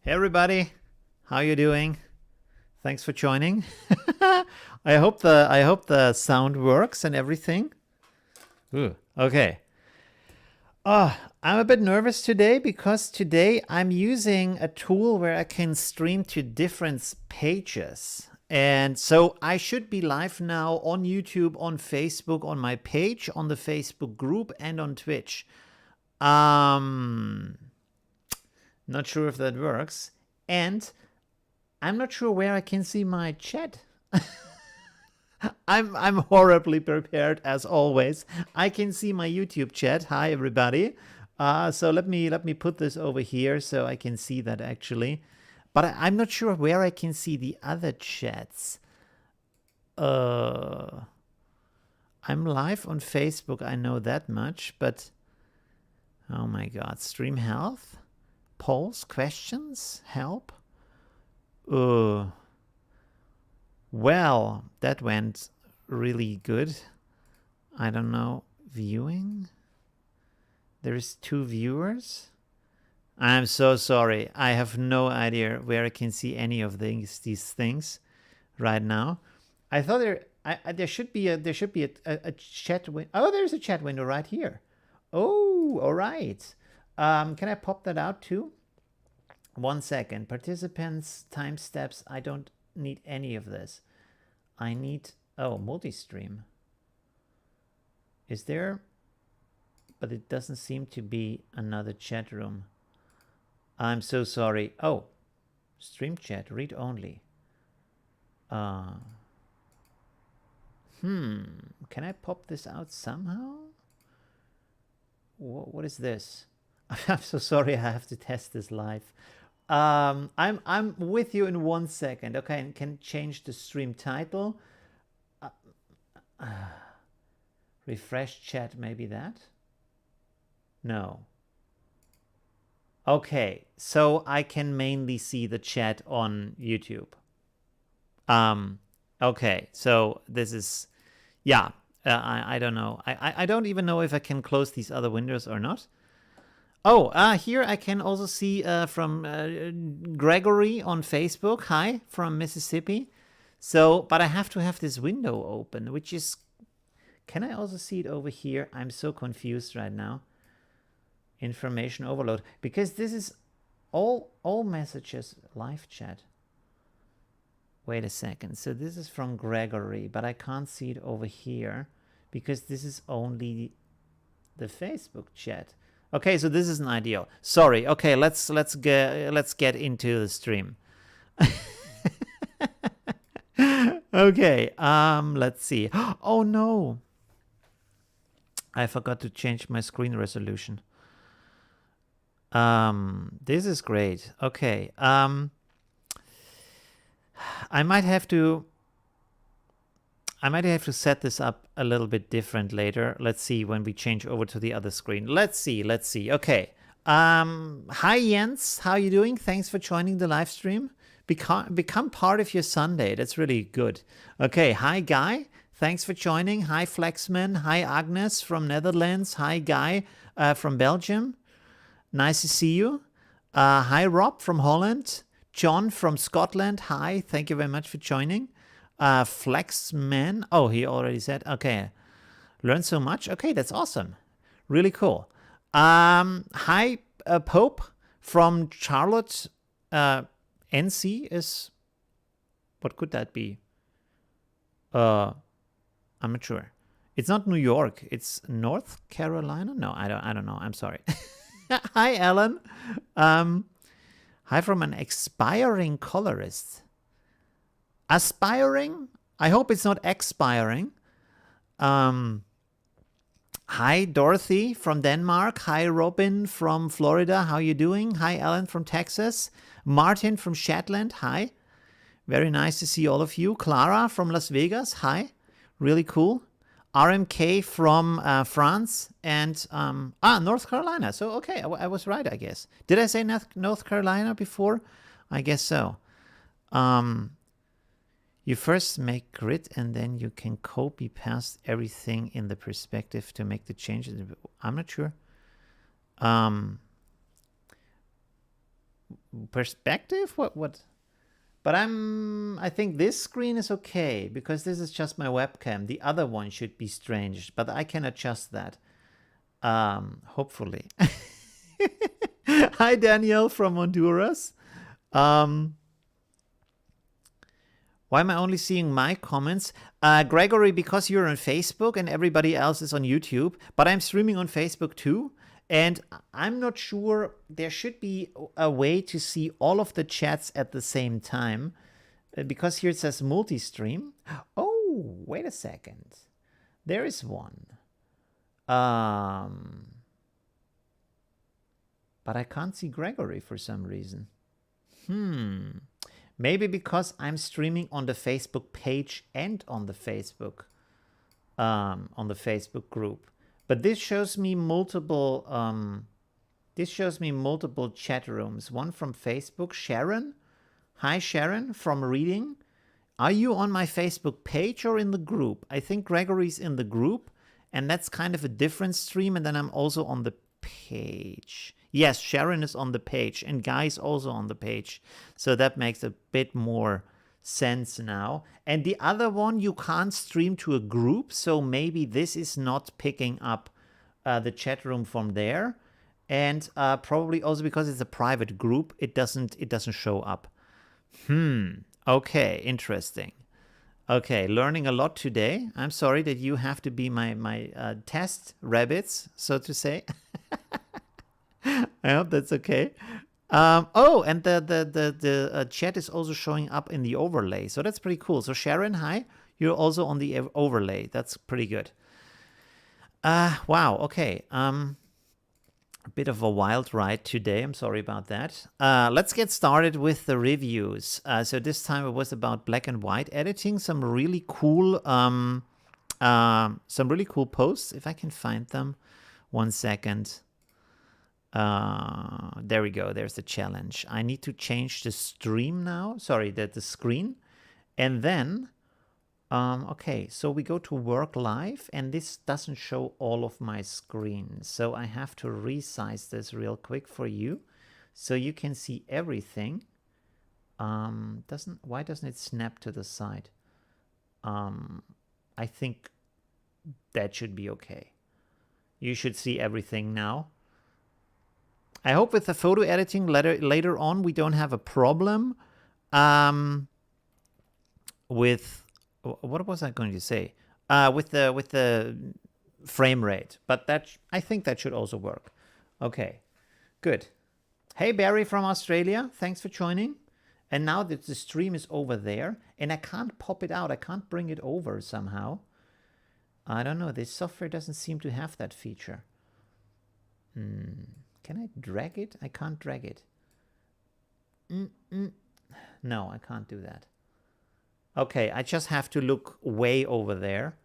Hey everybody, how you doing? Thanks for joining. I hope the sound works and everything. Ooh, okay. I'm a bit nervous today because today I'm using a tool where I can stream to different pages. And so I should be live now on YouTube, on Facebook, on my page, on the Facebook group, and on Twitch. Not sure if that works. And I'm not sure where I can see my chat. I'm horribly prepared as always. I can see my YouTube chat. Hi everybody. So let me put this over here so I can see that actually. But I'm not sure where I can see the other chats. I'm live on Facebook, I know that much, but oh my god, stream health, polls, questions, help. Well, that went really good. I don't know. Viewing? There's 2 viewers? I'm so sorry. I have no idea where I can see any of these things right now. I thought there should be a chat window. Oh, there's a chat window right here. Oh, all right. Can I pop that out too? 1 second. Participants, time steps. I don't need any of this. I need, oh, multi-stream. Is there? But it doesn't seem to be another chat room. I'm so sorry. Oh, stream chat, read only. Can I pop this out somehow? What is this? I'm so sorry, I have to test this live. I'm with you in 1 second. Okay, and can change the stream title. Refresh chat, maybe that? No. Okay, so I can mainly see the chat on YouTube. Okay, so this is, yeah, I don't know. I don't even know if I can close these other windows or not. Oh, here I can also see from Gregory on Facebook. Hi, from Mississippi. So, but I have to have this window open, which is, can I also see it over here? I'm so confused right now. Information overload, because this is all messages, live chat. Wait a second. So this is from Gregory, but I can't see it over here because this is only the Facebook chat. Okay, so this isn't ideal. Sorry. Okay, let's get into the stream. Okay, let's see. Oh no, I forgot to change my screen resolution. This is great. Okay, I might have to set this up a little bit different later. Let's see when we change over to the other screen. Let's see. Okay. Hi Jens, how you doing? Thanks for joining the live stream. Become part of your Sunday. That's really good. Okay. Hi Guy, thanks for joining. Hi Flexman. Hi Agnes from Netherlands. Hi Guy from Belgium. Nice to see you. Hi Rob from Holland. John from Scotland. Hi. Thank you very much for joining. Flexman. Oh, he already said. Okay. Learn so much. Okay, that's awesome. Really cool. Hi, Pope from Charlotte. NC is, what could that be? I'm not sure. It's not New York. It's North Carolina. No, I don't know. I'm sorry. Hi, Alan. Hi from an expiring colorist. Aspiring? I hope it's not expiring. Hi, Dorothy from Denmark. Hi, Robin from Florida. How you doing? Hi, Alan from Texas. Martin from Shetland. Hi. Very nice to see all of you. Clara from Las Vegas. Hi. Really cool. RMK from France and North Carolina. So, okay, I was right, I guess. Did I say North Carolina before? I guess so. You first make grid and then you can copy past everything in the perspective to make the changes. I'm not sure. perspective? What? But I think this screen is okay because this is just my webcam. The other one should be strange, but I can adjust that. Hopefully. Hi, Daniel from Honduras. Why am I only seeing my comments? Gregory, because you're on Facebook and everybody else is on YouTube, but I'm streaming on Facebook too. And I'm not sure, there should be a way to see all of the chats at the same time. Because here it says multi-stream. Oh, wait a second. There is one. But I can't see Gregory for some reason. Maybe because I'm streaming on the Facebook page and on the Facebook group. But this shows me multiple chat rooms. One from Facebook, Sharon. Hi Sharon from Reading. Are you on my Facebook page or in the group? I think Gregory's in the group, and that's kind of a different stream, and then I'm also on the page. Yes, Sharon is on the page, and Guy's also on the page. So that makes a bit more sense now. And the other one, you can't stream to a group, so maybe this is not picking up the chat room from there. And probably also because it's a private group, it doesn't show up. Okay, interesting. Okay, learning a lot today. I'm sorry that you have to be my test rabbits, so to say. I hope that's okay. Oh, and the chat is also showing up in the overlay, so that's pretty cool. So Sharon, hi, you're also on the overlay. That's pretty good. Wow. Okay. A bit of a wild ride today. I'm sorry about that. Let's get started with the reviews. So this time it was about black and white editing. Some really cool posts. If I can find them, 1 second. There we go. There's the challenge. I need to change the stream now. Sorry, the screen. And then, okay, so we go to work live, and this doesn't show all of my screen. So I have to resize this real quick for you so you can see everything. Why doesn't it snap to the side? I think that should be okay. You should see everything now. I hope with the photo editing later on we don't have a problem with what was I going to say? With the frame rate, but I think that should also work. Okay, good. Hey Barry from Australia, thanks for joining. And now that the stream is over there, and I can't pop it out, I can't bring it over somehow. I don't know. This software doesn't seem to have that feature. Can I drag it? I can't drag it. No, I can't do that. Okay, I just have to look way over there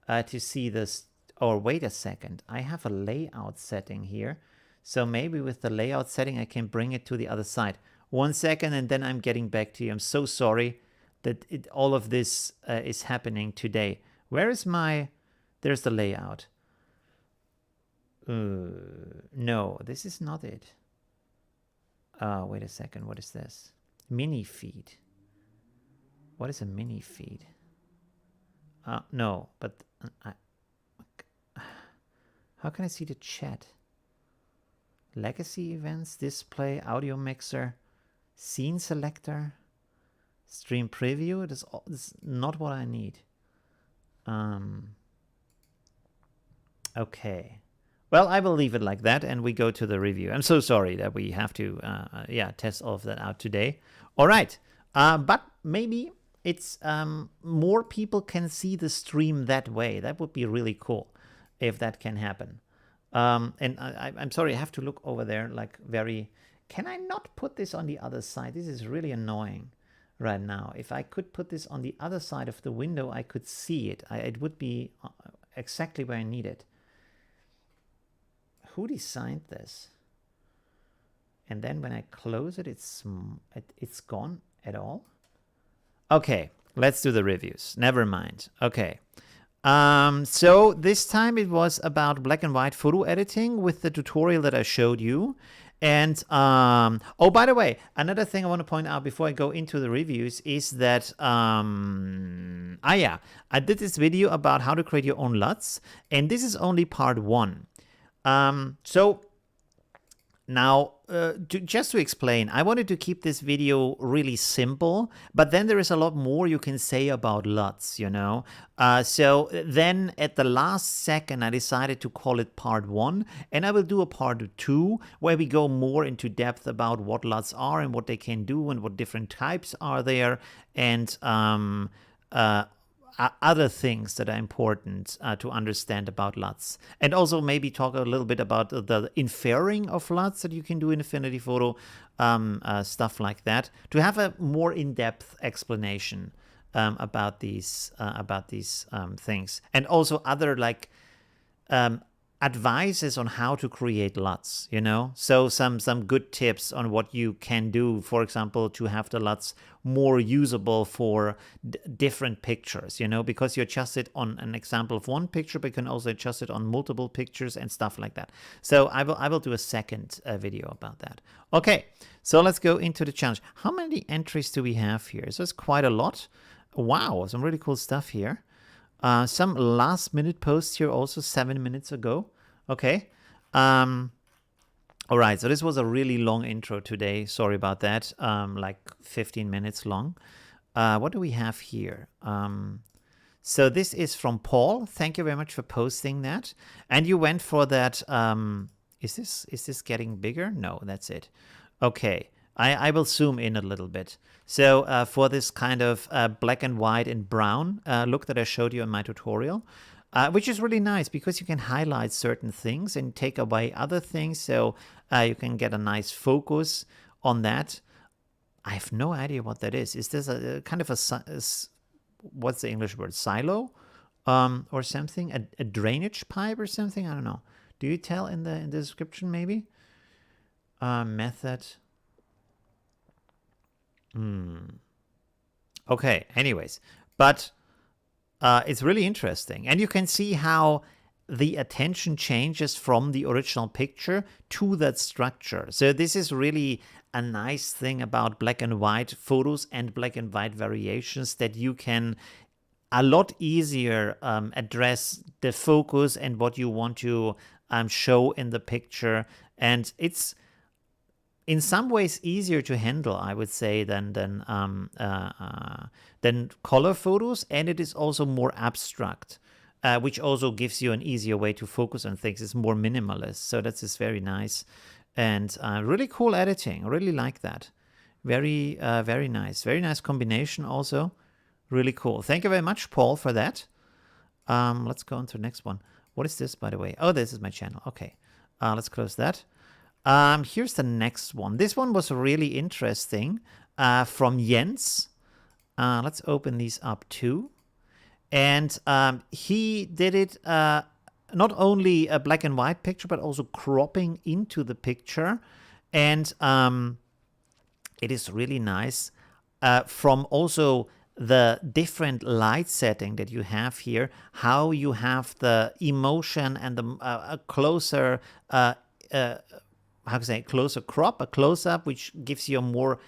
to see this. Or wait a second. I have a layout setting here. So maybe with the layout setting, I can bring it to the other side. 1 second, and then I'm getting back to you. I'm so sorry that all of this is happening today. Where is my... There's the layout. No, this is not it. Wait a second. What is this? Mini feed. What is a mini feed? No, but how can I see the chat? Legacy events, display, audio mixer, scene selector, stream preview. This is not what I need. Okay. Well, I will leave it like that, and we go to the review. I'm so sorry that we have to, test all of that out today. All right, but maybe it's more people can see the stream that way. That would be really cool if that can happen. And I'm sorry, I have to look over there like very... Can I not put this on the other side? This is really annoying right now. If I could put this on the other side of the window, I could see it. It would be exactly where I need it. Who designed this? And then when I close it, it's gone at all. Okay, let's do the reviews. Never mind. Okay. So this time it was about black and white photo editing with the tutorial that I showed you. And oh, by the way, another thing I want to point out before I go into the reviews is that yeah, I did this video about how to create your own LUTs, and this is only part 1. So now, just to explain, I wanted to keep this video really simple, but then there is a lot more you can say about LUTs, you know? So then at the last second, I decided to call it part 1, and I will do a part 2 where we go more into depth about what LUTs are and what they can do and what different types are there, and other things that are important to understand about LUTs. And also maybe talk a little bit about the inferring of LUTs that you can do in Affinity Photo, stuff like that, to have a more in-depth explanation about these things. And also other like advices on how to create LUTs, you know? So some good tips on what you can do, for example, to have the LUTs more usable for different pictures, you know, because you adjust it on an example of one picture, but you can also adjust it on multiple pictures and stuff like that. So I will do a second video about that. Okay, so let's go into the challenge. How many entries do we have here? So it's quite a lot. Wow, some really cool stuff here. Some last minute posts here also 7 minutes ago. Okay. All right. So this was a really long intro today. Sorry about that. Like 15 minutes long. What do we have here? So this is from Paul. Thank you very much for posting that. And you went for that. Is this getting bigger? No, that's it. Okay. I will zoom in a little bit. So for this kind of black and white and brown look that I showed you in my tutorial, which is really nice because you can highlight certain things and take away other things, so you can get a nice focus on that. I have no idea what that is. Is this a kind of what's the English word? Silo or something? A drainage pipe or something? I don't know. Do you tell in the description maybe? Method. Okay, anyways, but it's really interesting. And you can see how the attention changes from the original picture to that structure. So this is really a nice thing about black and white photos and black and white variations, that you can a lot easier address the focus and what you want to show in the picture. And it's in some ways easier to handle, I would say, than color photos, and it is also more abstract, which also gives you an easier way to focus on things. It's more minimalist, so that's just very nice and really cool editing. I really like that. Very nice combination. Also, really cool. Thank you very much, Paul, for that. Let's go on to the next one. What is this, by the way? Oh, this is my channel. Okay, let's close that. Here's the next one. This one was really interesting from Jens. Let's open these up too. And he did it not only a black and white picture, but also cropping into the picture. And it is really nice from also the different light setting that you have here, how you have the emotion and the closer how can I say, closer crop, a close-up, which gives you a more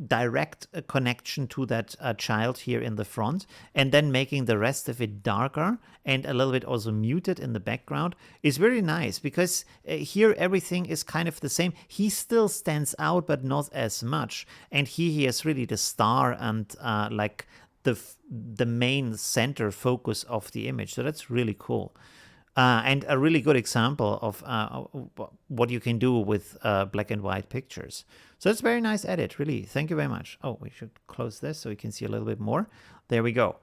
direct connection to that child here in the front, and then making the rest of it darker and a little bit also muted in the background is very nice, because here everything is kind of the same. He still stands out, but not as much, and he is really the star and like the main center focus of the image. So that's really cool. And a really good example of what you can do with black and white pictures. So it's a very nice edit, really. Thank you very much. Oh, we should close this so we can see a little bit more. There we go.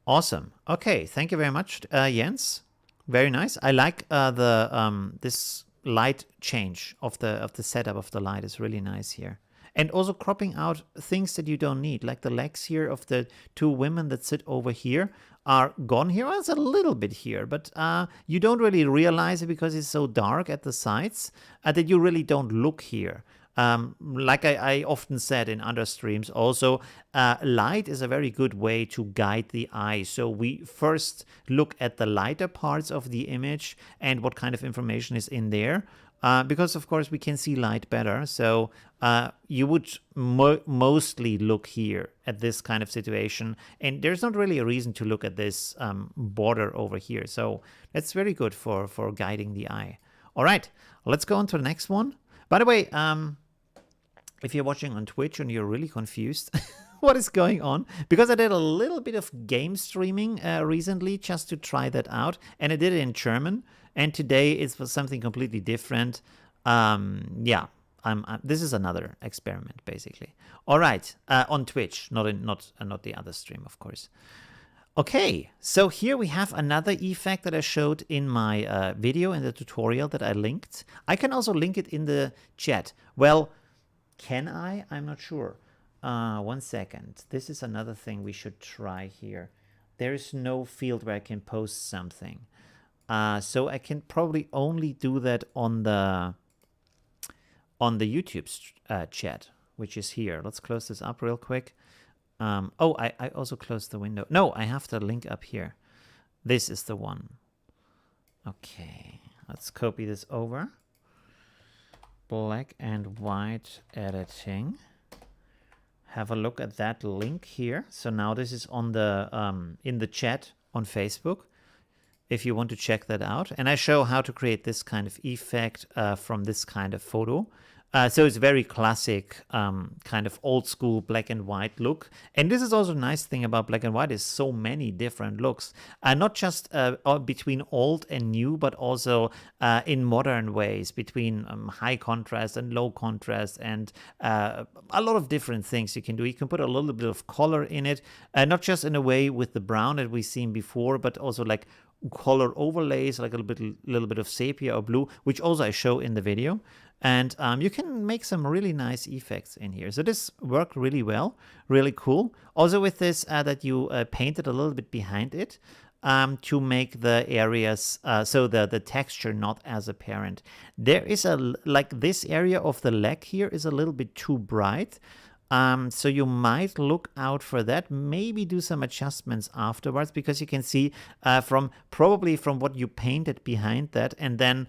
Awesome. Okay, thank you very much, Jens. Very nice. I like this light change of the setup of the light is really nice here. And also cropping out things that you don't need, like the legs here of the two women that sit over here are gone here. Well, it's a little bit here, but you don't really realize it because it's so dark at the sides that you really don't look here. Like I often said in other streams also, light is a very good way to guide the eye. So we first look at the lighter parts of the image and what kind of information is in there. because of course we can see light better. So you would mostly look here at this kind of situation, and there's not really a reason to look at this border over here. So that's very good for guiding the eye. All right, let's go on to the next one. By the way, if you're watching on Twitch and you're really confused what is going on, because I did a little bit of game streaming recently just to try that out, and I did it in German, and today it was something completely different. Yeah, this is another experiment basically. All right, on Twitch, not the other stream, of course. Okay, so here we have another effect that I showed in my video, in the tutorial that I linked. I can also link it in the chat. Well, can I? I'm not sure. 1 second. This is another thing we should try here. There is no field where I can post something. So I can probably only do that on the YouTube chat, which is here. Let's close this up real quick. Oh, I also closed the window. No, I have the link up here. This is the one. Okay, let's copy this over. Black and white editing. Have a look at that link here. So now this is on the in the chat on Facebook, if you want to check that out. And I show how to create this kind of effect from this kind of photo. So it's very classic, kind of old school black and white look. And this is also a nice thing about black and white, is so many different looks. Not just between old and new, but also in modern ways, between high contrast and low contrast, and a lot of different things you can do. You can put a little bit of color in it, not just in a way with the brown that we've seen before, but also like color overlays, like a little bit of sepia or blue, which also I show in the video. And you can make some really nice effects in here. So this worked really well, really cool. Also with this that you painted a little bit behind it to make the areas, so the texture not as apparent. There is like this area of the leg here is a little bit too bright. So you might look out for that, maybe do some adjustments afterwards, because you can see probably from what you painted behind that, and then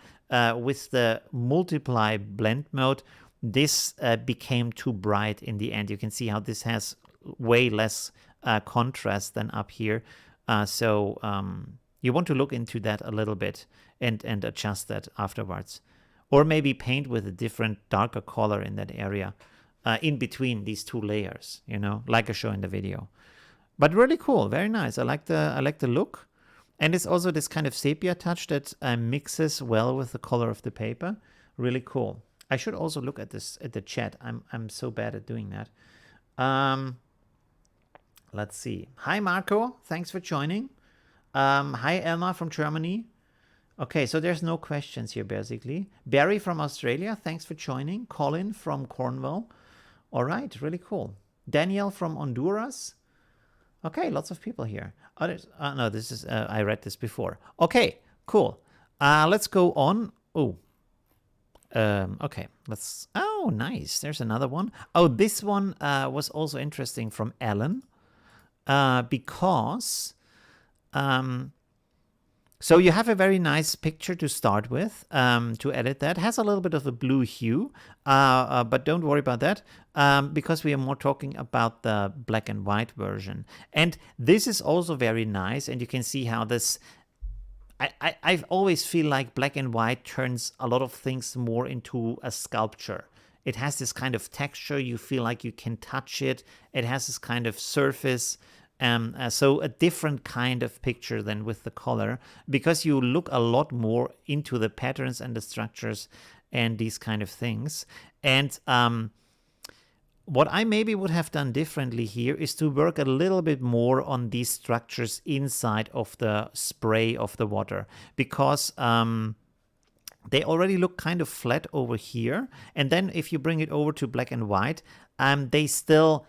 with the multiply blend mode, this became too bright in the end. You can see how this has way less contrast than up here. So you want to look into that a little bit and adjust that afterwards. Or maybe paint with a different darker color in that area. In between these two layers, you know, like I show in the video. But really cool, very nice. I like the look, and it's also this kind of sepia touch that mixes well with the color of the paper. Really cool. I should also look at this at the chat. I'm so bad at doing that. Let's see. Hi Marco, thanks for joining. Hi Elma from Germany. Okay, so there's no questions here basically. Barry from Australia, thanks for joining. Colin from Cornwall. All right, really cool. Daniel from Honduras. Okay, lots of people here. No, this is I read this before. Okay, cool. Let's go on. Oh, okay. Let's. Oh, nice. There's another one. Oh, this one was also interesting from Alan, because so you have a very nice picture to start with, to edit that. It has a little bit of a blue hue, but don't worry about that, because we are more talking about the black and white version. And this is also very nice, and you can see how this... I always feel like black and white turns a lot of things more into a sculpture. It has this kind of texture, you feel like you can touch it. It has this kind of surface. So a different kind of picture than with the color, because you look a lot more into the patterns and the structures and these kind of things. And what I maybe would have done differently here is to work a little bit more on these structures inside of the spray of the water, because they already look kind of flat over here. And then if you bring it over to black and white, they still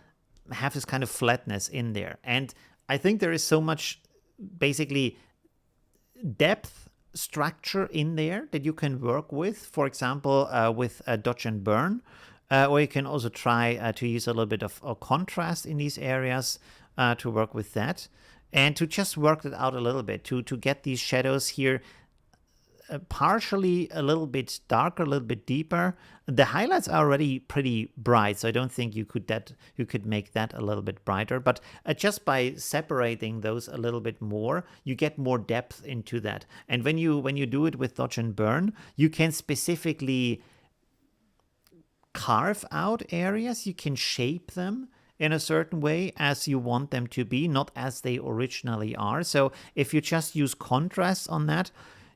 have this kind of flatness in there. And I think there is so much basically depth structure in there that you can work with, for example, with dodge and burn, or you can also try to use a little bit of contrast in these areas to work with that, and to just work it out a little bit to get these shadows here partially a little bit darker, a little bit deeper. The highlights are already pretty bright, so I don't think you could make that a little bit brighter. But just by separating those a little bit more, you get more depth into that. And when you do it with dodge and burn, you can specifically carve out areas. You can shape them in a certain way as you want them to be, not as they originally are. So if you just use contrast on that,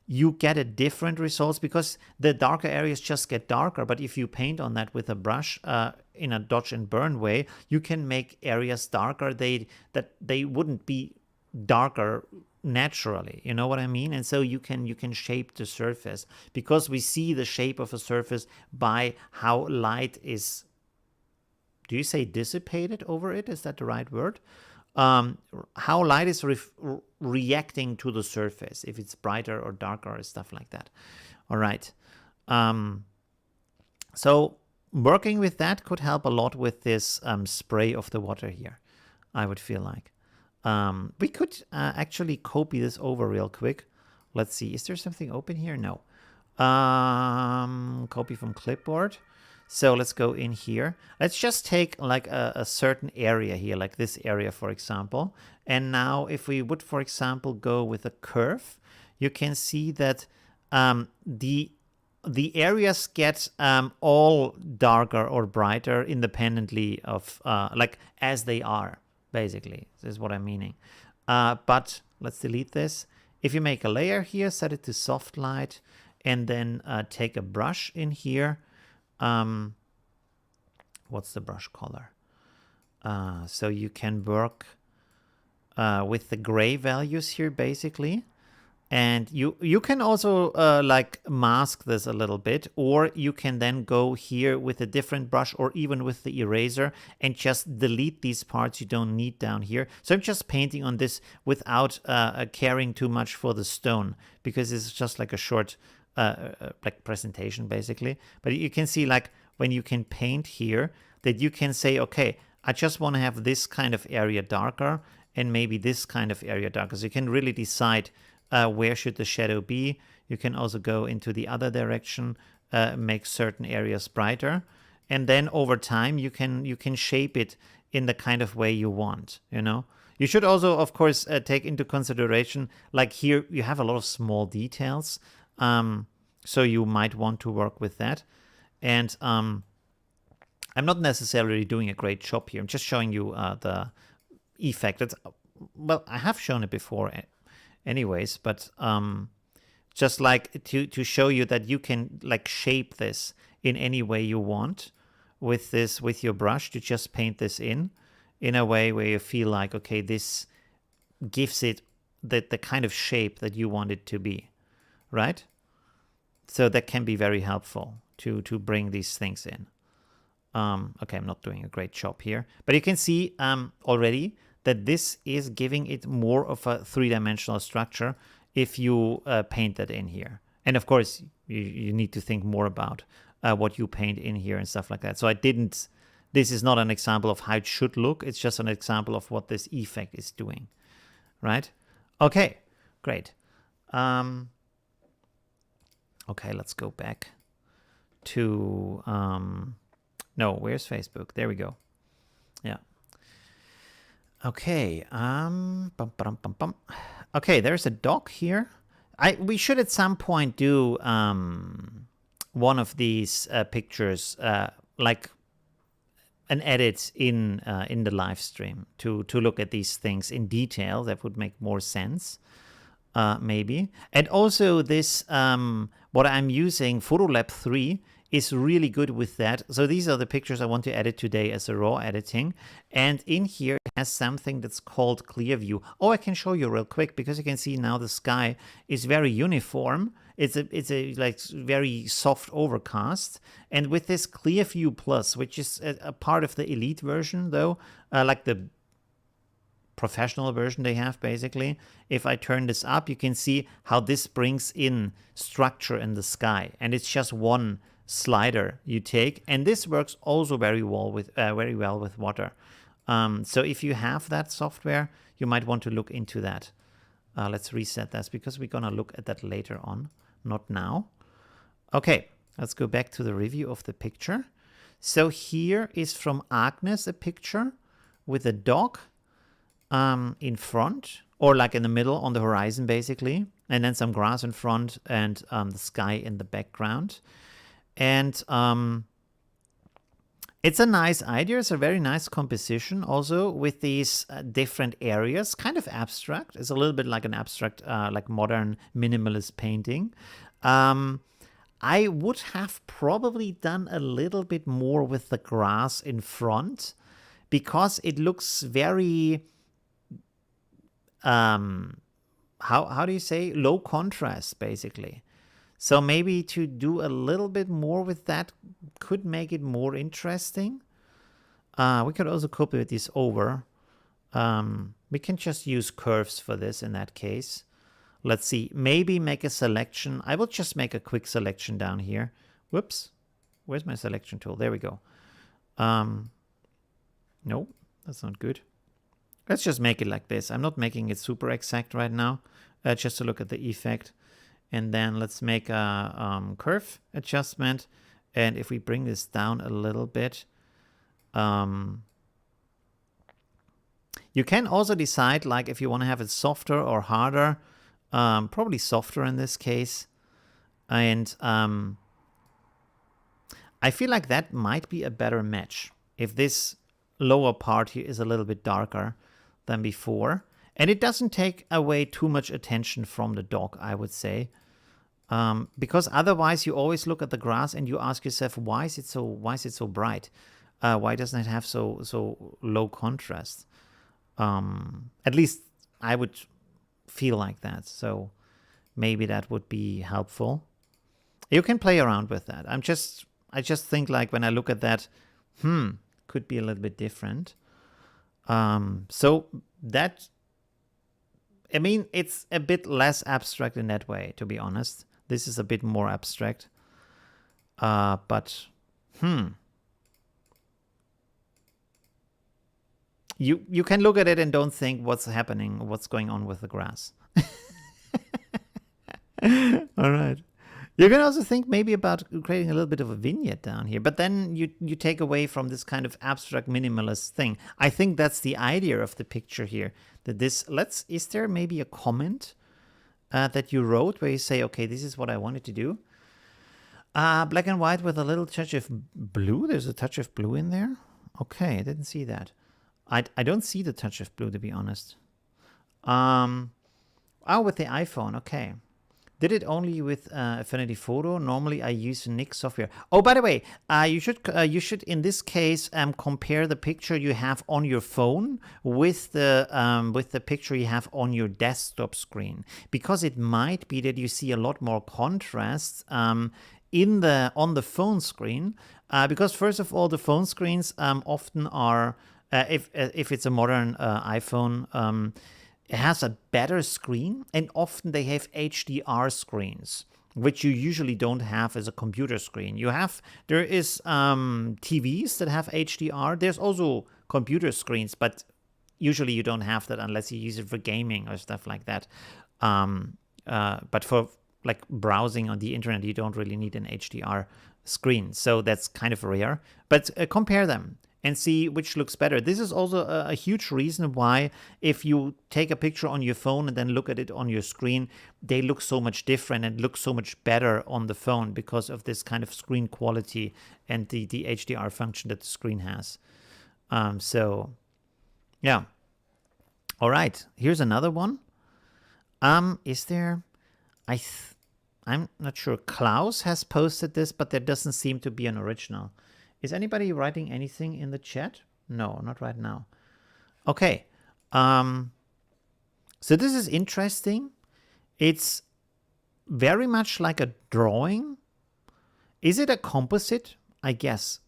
you get a different results because the darker areas just get darker. But if you paint on that with a brush in a dodge and burn way, you can make areas darker that they wouldn't be darker naturally. You know what I mean? And so you can shape the surface, because we see the shape of a surface by how light is, do you say dissipated over it? Is that the right word? How light is reacting to the surface, if it's brighter or darker or stuff like that. All right. So working with that could help a lot with this spray of the water here, I would feel like. We could actually copy this over real quick. Let's see. Is there something open here? No. Copy from Clipboard. So let's go in here. Let's just take like a certain area here, like this area, for example. And now if we would, for example, go with a curve, you can see that the areas get all darker or brighter independently of like as they are, basically. This is what I'm meaning. But let's delete this. If you make a layer here, set it to soft light, and then take a brush in here. What's the brush color? So you can work with the gray values here, basically. And you can also like mask this a little bit, or you can then go here with a different brush or even with the eraser and just delete these parts you don't need down here. So I'm just painting on this without caring too much for the stone, because it's just like a short like presentation basically. But you can see, like, when you can paint here, that you can say, okay, I just want to have this kind of area darker and maybe this kind of area darker. So you can really decide where should the shadow be. You can also go into the other direction, make certain areas brighter, and then over time you can shape it in the kind of way you want. You know, you should also, of course, take into consideration, like here you have a lot of small details. So you might want to work with that. And I'm not necessarily doing a great job here. I'm just showing you the effect. Well, I have shown it before anyways, but just like to show you that you can like shape this in any way you want with your brush, to just paint this in a way where you feel like, okay, this gives it the kind of shape that you want it to be, right? So that can be very helpful to bring these things in. Okay, I'm not doing a great job here, but you can see already that this is giving it more of a three-dimensional structure if you paint that in here. And of course, you need to think more about what you paint in here and stuff like that. So this is not an example of how it should look. It's just an example of what this effect is doing, right? Okay, great. Okay, let's go back to, no, where's Facebook? There we go. Yeah. Okay, okay, there's a dog here. We should at some point do one of these pictures, like an edit in the live stream to look at these things in detail. That would make more sense. Maybe. And also this, what I'm using, Photolab 3, is really good with that. So these are the pictures I want to edit today as a raw editing. And in here it has something that's called Clear View. Oh, I can show you real quick, because you can see now the sky is very uniform. It's a like very soft overcast. And with this Clear View Plus, which is a part of the Elite version though, like the professional version they have, basically. If I turn this up, you can see how this brings in structure in the sky, and it's just one slider you take, and this works also very well with water. So if you have that software, you might want to look into that. Let's reset that, because we're gonna look at that later on. not now. Okay, let's go back to the review of the picture. So here is from Agnes a picture with a dog in front, or like in the middle on the horizon basically, and then some grass in front and the sky in the background. And it's a nice idea. It's a very nice composition also with these different areas, kind of abstract. It's a little bit like an abstract, like modern minimalist painting. I would have probably done a little bit more with the grass in front because it looks very, how do you say, low contrast basically. So maybe to do a little bit more with that could make it more interesting. We could also copy this over. We can just use curves for this in that case. Let's see, maybe make a selection. I will just make a quick selection down here. Whoops, where's my selection tool? There we go. No, that's not good. Let's just make it like this. I'm not making it super exact right now, just to look at the effect. And then let's make a curve adjustment. And if we bring this down a little bit, you can also decide like if you want to have it softer or harder. Probably softer in this case. And I feel like that might be a better match if this lower part here is a little bit darker than before. And it doesn't take away too much attention from the dog, I would say. Because otherwise you always look at the grass and you ask yourself, why is it so bright? Why doesn't it have so low contrast? At least I would feel like that, so maybe that would be helpful. You can play around with that. I just think like when I look at that, could be a little bit different. So that, I mean, it's a bit less abstract in that way, to be honest. This is a bit more abstract, but You can look at it and don't think what's happening, what's going on with the grass. All right. You can also think maybe about creating a little bit of a vignette down here, but then you take away from this kind of abstract minimalist thing. I think that's the idea of the picture here. That this, is there maybe a comment that you wrote where you say, okay, this is what I wanted to do? Black and white with a little touch of blue. There's a touch of blue in there. Okay, I didn't see that. I don't see the touch of blue, to be honest. Oh, with the iPhone, okay. Did it only with Affinity Photo. Normally I use Nik software. Oh, by the way, you should in this case compare the picture you have on your phone with the picture you have on your desktop screen, because it might be that you see a lot more contrast on the phone screen. Because first of all, the phone screens often are. If it's a modern iPhone, it has a better screen, and often they have HDR screens, which you usually don't have as a computer screen. There is TVs that have HDR. There's also computer screens, but usually you don't have that unless you use it for gaming or stuff like that. But for like browsing on the internet, you don't really need an HDR screen, so that's kind of rare. But compare them and see which looks better. This is also a huge reason why if you take a picture on your phone and then look at it on your screen, they look so much different and look so much better on the phone because of this kind of screen quality and the HDR function that the screen has. So, yeah. All right, here's another one. Is there... I'm not sure. Klaus has posted this, but there doesn't seem to be an original. Is anybody writing anything in the chat? No, not right now. Okay. So this is interesting. It's very much like a drawing. Is it a composite? I guess.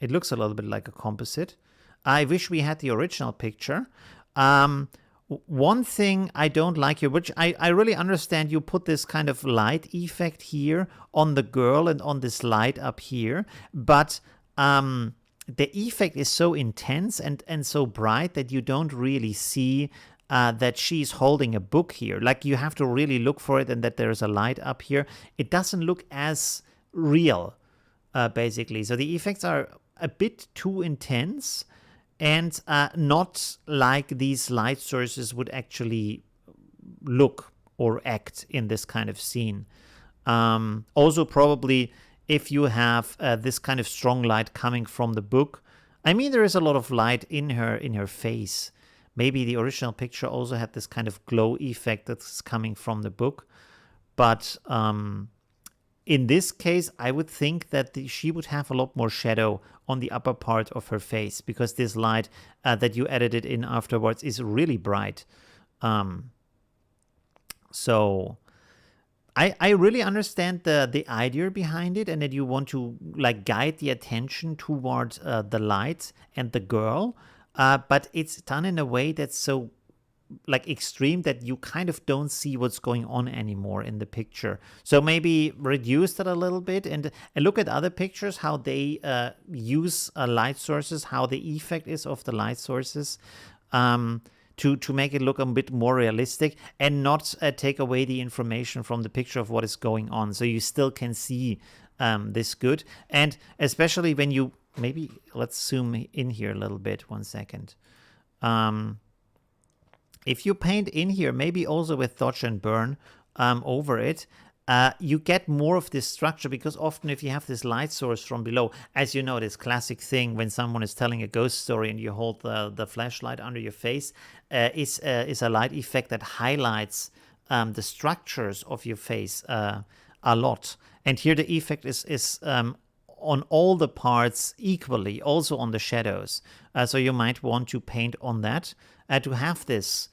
It looks a little bit like a composite. I wish we had the original picture. One thing I don't like here, which I really understand, you put this kind of light effect here on the girl and on this light up here, but the effect is so intense and so bright that you don't really see that she's holding a book here. Like you have to really look for it and that there's a light up here. It doesn't look as real, basically. So the effects are a bit too intense and not like these light sources would actually look or act in this kind of scene. Also, probably if you have this kind of strong light coming from the book, I mean, there is a lot of light in her face. Maybe the original picture also had this kind of glow effect that's coming from the book. But in this case, I would think that she would have a lot more shadow on the upper part of her face because this light that you edited in afterwards is really bright. So I really understand the idea behind it and that you want to like guide the attention towards the light and the girl, but it's done in a way that's so like extreme that you kind of don't see what's going on anymore in the picture. So maybe reduce that a little bit and look at other pictures, how they use light sources, how the effect is of the light sources. To make it look a bit more realistic and not take away the information from the picture of what is going on. So you still can see this good. And especially when you, maybe let's zoom in here a little bit, 1 second. If you paint in here, maybe also with dodge and burn over it, you get more of this structure because often if you have this light source from below, as you know, this classic thing when someone is telling a ghost story and you hold the flashlight under your face, is a light effect that highlights the structures of your face a lot. And here the effect is on all the parts equally, also on the shadows. So you might want to paint on that to have this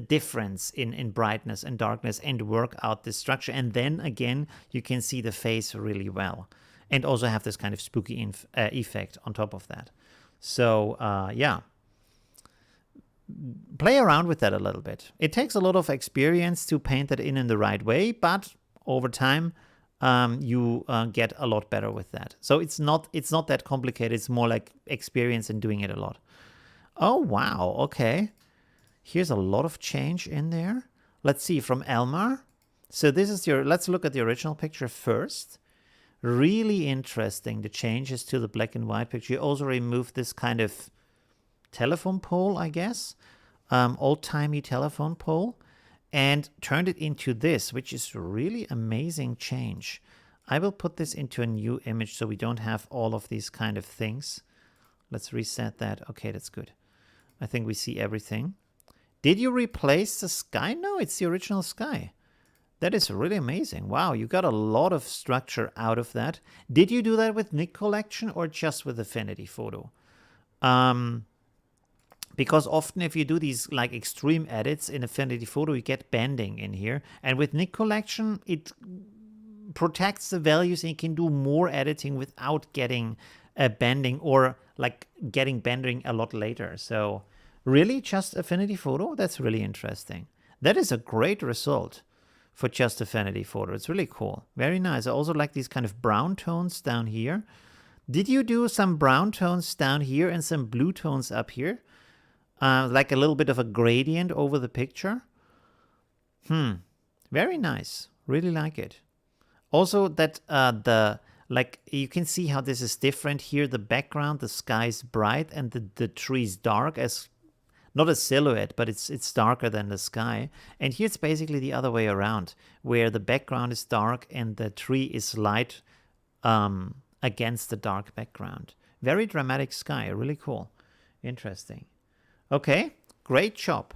difference in brightness and darkness and work out this structure. And then again, you can see the face really well and also have this kind of spooky effect on top of that. So yeah, play around with that a little bit. It takes a lot of experience to paint that in the right way, but over time you get a lot better with that. So it's not that complicated. It's more like experience in doing it a lot. Oh wow, okay. Here's a lot of change in there. Let's see, from Elmar. So this is let's look at the original picture first. Really interesting, the changes to the black and white picture. You also removed this kind of telephone pole, I guess. Old-timey telephone pole. And turned it into this, which is really amazing change. I will put this into a new image so we don't have all of these kind of things. Let's reset that. Okay, that's good. I think we see everything. Did you replace the sky? No, it's the original sky. That is really amazing. Wow, you got a lot of structure out of that. Did you do that with Nik Collection or just with Affinity Photo? Because often if you do these like extreme edits in Affinity Photo, you get bending in here. And with Nik Collection, it protects the values and you can do more editing without getting bending or like getting bending a lot later. So really, just Affinity Photo? That's really interesting. That is a great result for just Affinity Photo. It's really cool. Very nice. I also like these kind of brown tones down here. Did you do some brown tones down here and some blue tones up here? Like a little bit of a gradient over the picture? Very nice. Really like it. Also that like you can see how this is different here. The background, the sky is bright and the tree is dark, as not a silhouette, but it's darker than the sky. And here it's basically the other way around, where the background is dark and the tree is light against the dark background. Very dramatic sky, really cool. Interesting. Okay, great job.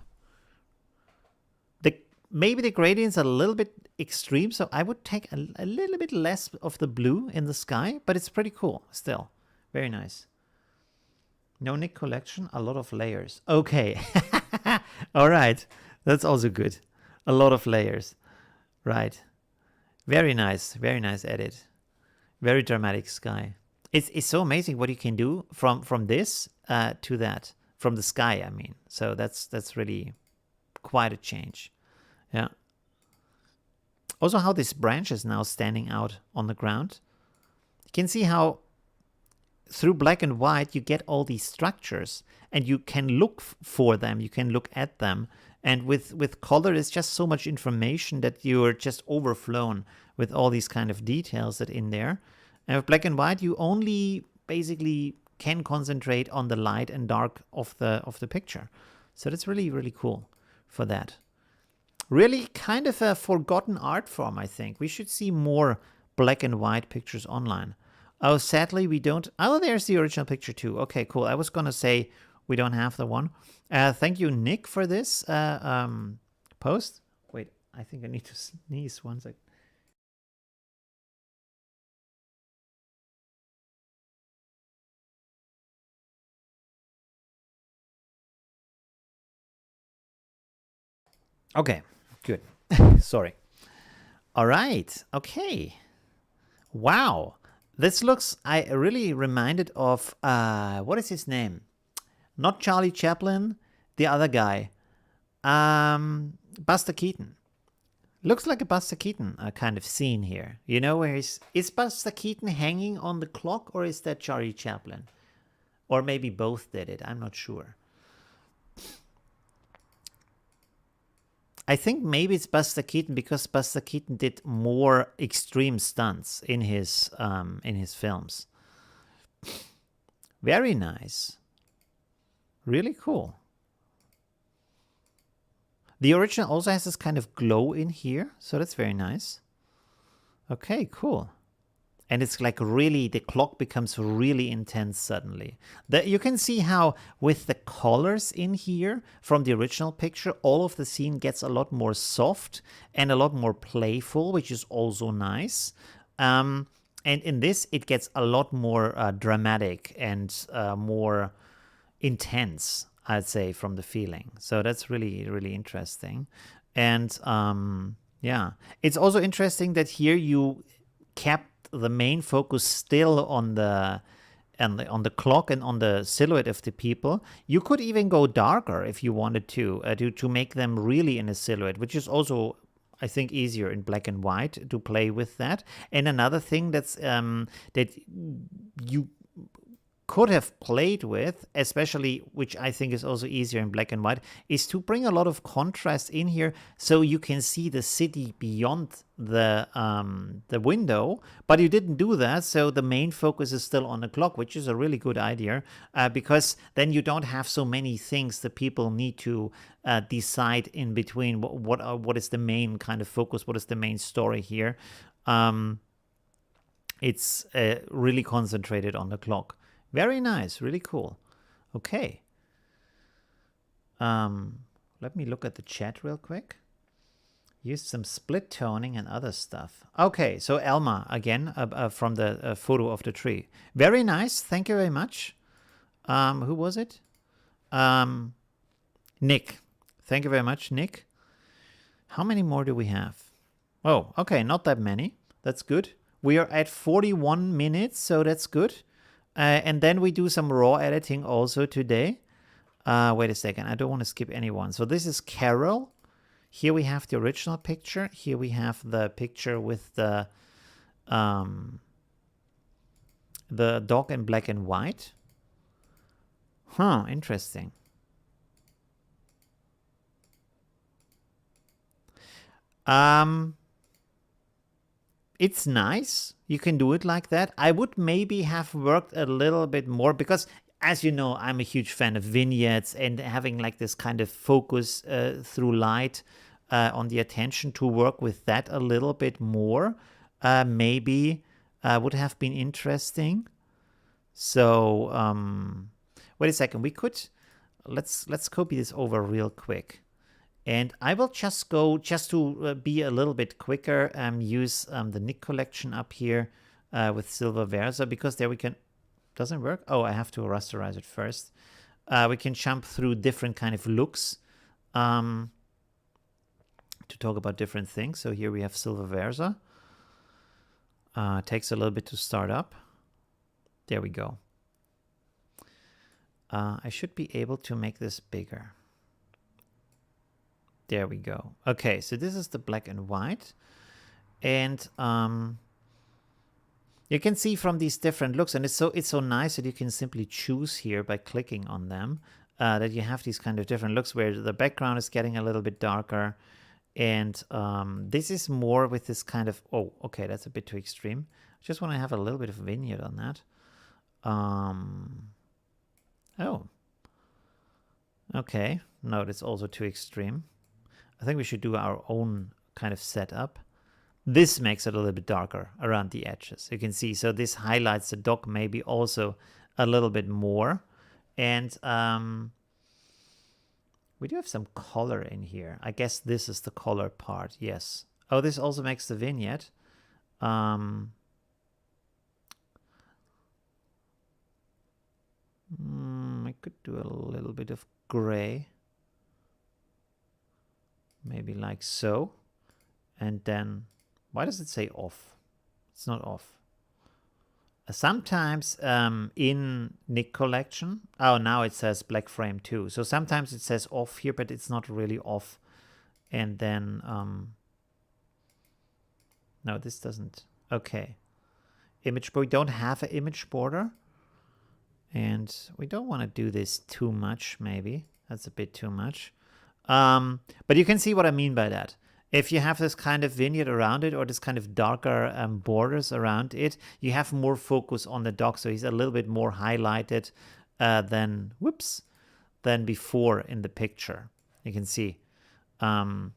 Maybe the gradient's a little bit extreme, so I would take a little bit less of the blue in the sky, but it's pretty cool still. Very nice. No Nik Collection, a lot of layers. Okay. All right. That's also good. A lot of layers. Right. Very nice. Very nice edit. Very dramatic sky. It's so amazing what you can do from this to that. From the sky, I mean. So that's really quite a change. Yeah. Also how this branch is now standing out on the ground. You can see how through black and white, you get all these structures and you can look for them, you can look at them. And with color, it's just so much information that you're just overflown with all these kind of details that in there. And with black and white, you only basically can concentrate on the light and dark of the picture. So that's really, really cool for that. Really kind of a forgotten art form, I think. We should see more black and white pictures online. Oh, sadly, we don't. Oh, there's the original picture too. Okay, cool. I was going to say we don't have the one. Thank you, Nick, for this post. Wait, I think I need to sneeze one sec. Okay, good. Sorry. All right. Okay. Wow. This looks, I really reminded of, what is his name? Not Charlie Chaplin, the other guy. Buster Keaton. Looks like a Buster Keaton kind of scene here. You know, where is Buster Keaton hanging on the clock, or is that Charlie Chaplin? Or maybe both did it, I'm not sure. I think maybe it's Buster Keaton because Buster Keaton did more extreme stunts in his films. Very nice. Really cool. The original also has this kind of glow in here, so that's very nice. Okay, cool. And it's like really, the clock becomes really intense suddenly. You can see how with the colors in here from the original picture, all of the scene gets a lot more soft and a lot more playful, which is also nice. And in this, it gets a lot more dramatic and more intense, I'd say, from the feeling. So that's really, really interesting. And yeah, it's also interesting that here you kept the main focus still on the clock and on the silhouette of the people. You could even go darker if you wanted to make them really in a silhouette, which is also, I think, easier in black and white to play with that. And another thing that's that you could have played with, especially, which I think is also easier in black and white, is to bring a lot of contrast in here so you can see the city beyond the window, but you didn't do that, so the main focus is still on the clock, which is a really good idea, because then you don't have so many things that people need to decide in between what is the main kind of focus, what is the main story here. It's really concentrated on the clock. Very nice, really cool. Okay. Let me look at the chat real quick. Use some split toning and other stuff. Okay, so Elma again from the photo of the tree. Very nice. Thank you very much. Who was it? Nick. Thank you very much, Nick. How many more do we have? Oh, okay, not that many. That's good. We are at 41 minutes, so that's good. And then we do some raw editing also today. Wait a second, I don't want to skip anyone. So this is Carol. Here we have the original picture. Here we have the picture with the dog in black and white. Huh, interesting. It's nice. You can do it like that. I would maybe have worked a little bit more because, as you know, I'm a huge fan of vignettes and having like this kind of focus through light on the attention. To work with that a little bit more maybe would have been interesting. So wait a second. We could let's copy this over real quick. And I will just go, just to be a little bit quicker, use the Nick collection up here with Silver Versa, because there we can, doesn't work? Oh, I have to rasterize it first. We can jump through different kind of looks to talk about different things. So here we have Silver Versa. Takes a little bit to start up. There we go. I should be able to make this bigger. There we go. Okay, so this is the black and white. And You can see from these different looks, and it's so nice that you can simply choose here by clicking on them, that you have these kind of different looks where the background is getting a little bit darker. And this is more with this kind of, oh, okay, that's a bit too extreme. I just want to have a little bit of vignette on that. Oh, okay. No, that's also too extreme. I think we should do our own kind of setup. This makes it a little bit darker around the edges. You can see, so this highlights the dog maybe also a little bit more. And we do have some color in here. I guess this is the color part, yes. Oh, this also makes the vignette. I could do a little bit of gray. Maybe like so. And then, why does it say off? It's not off. Sometimes in Nick collection, oh, now it says black frame too. So sometimes it says off here, but it's not really off. And then, no, this doesn't. Okay. Image, but we don't have an image border. And we don't want to do this too much, maybe. That's a bit too much. But you can see what I mean by that. If you have this kind of vignette around it, or this kind of darker borders around it, you have more focus on the dog. So he's a little bit more highlighted than before in the picture. You can see. In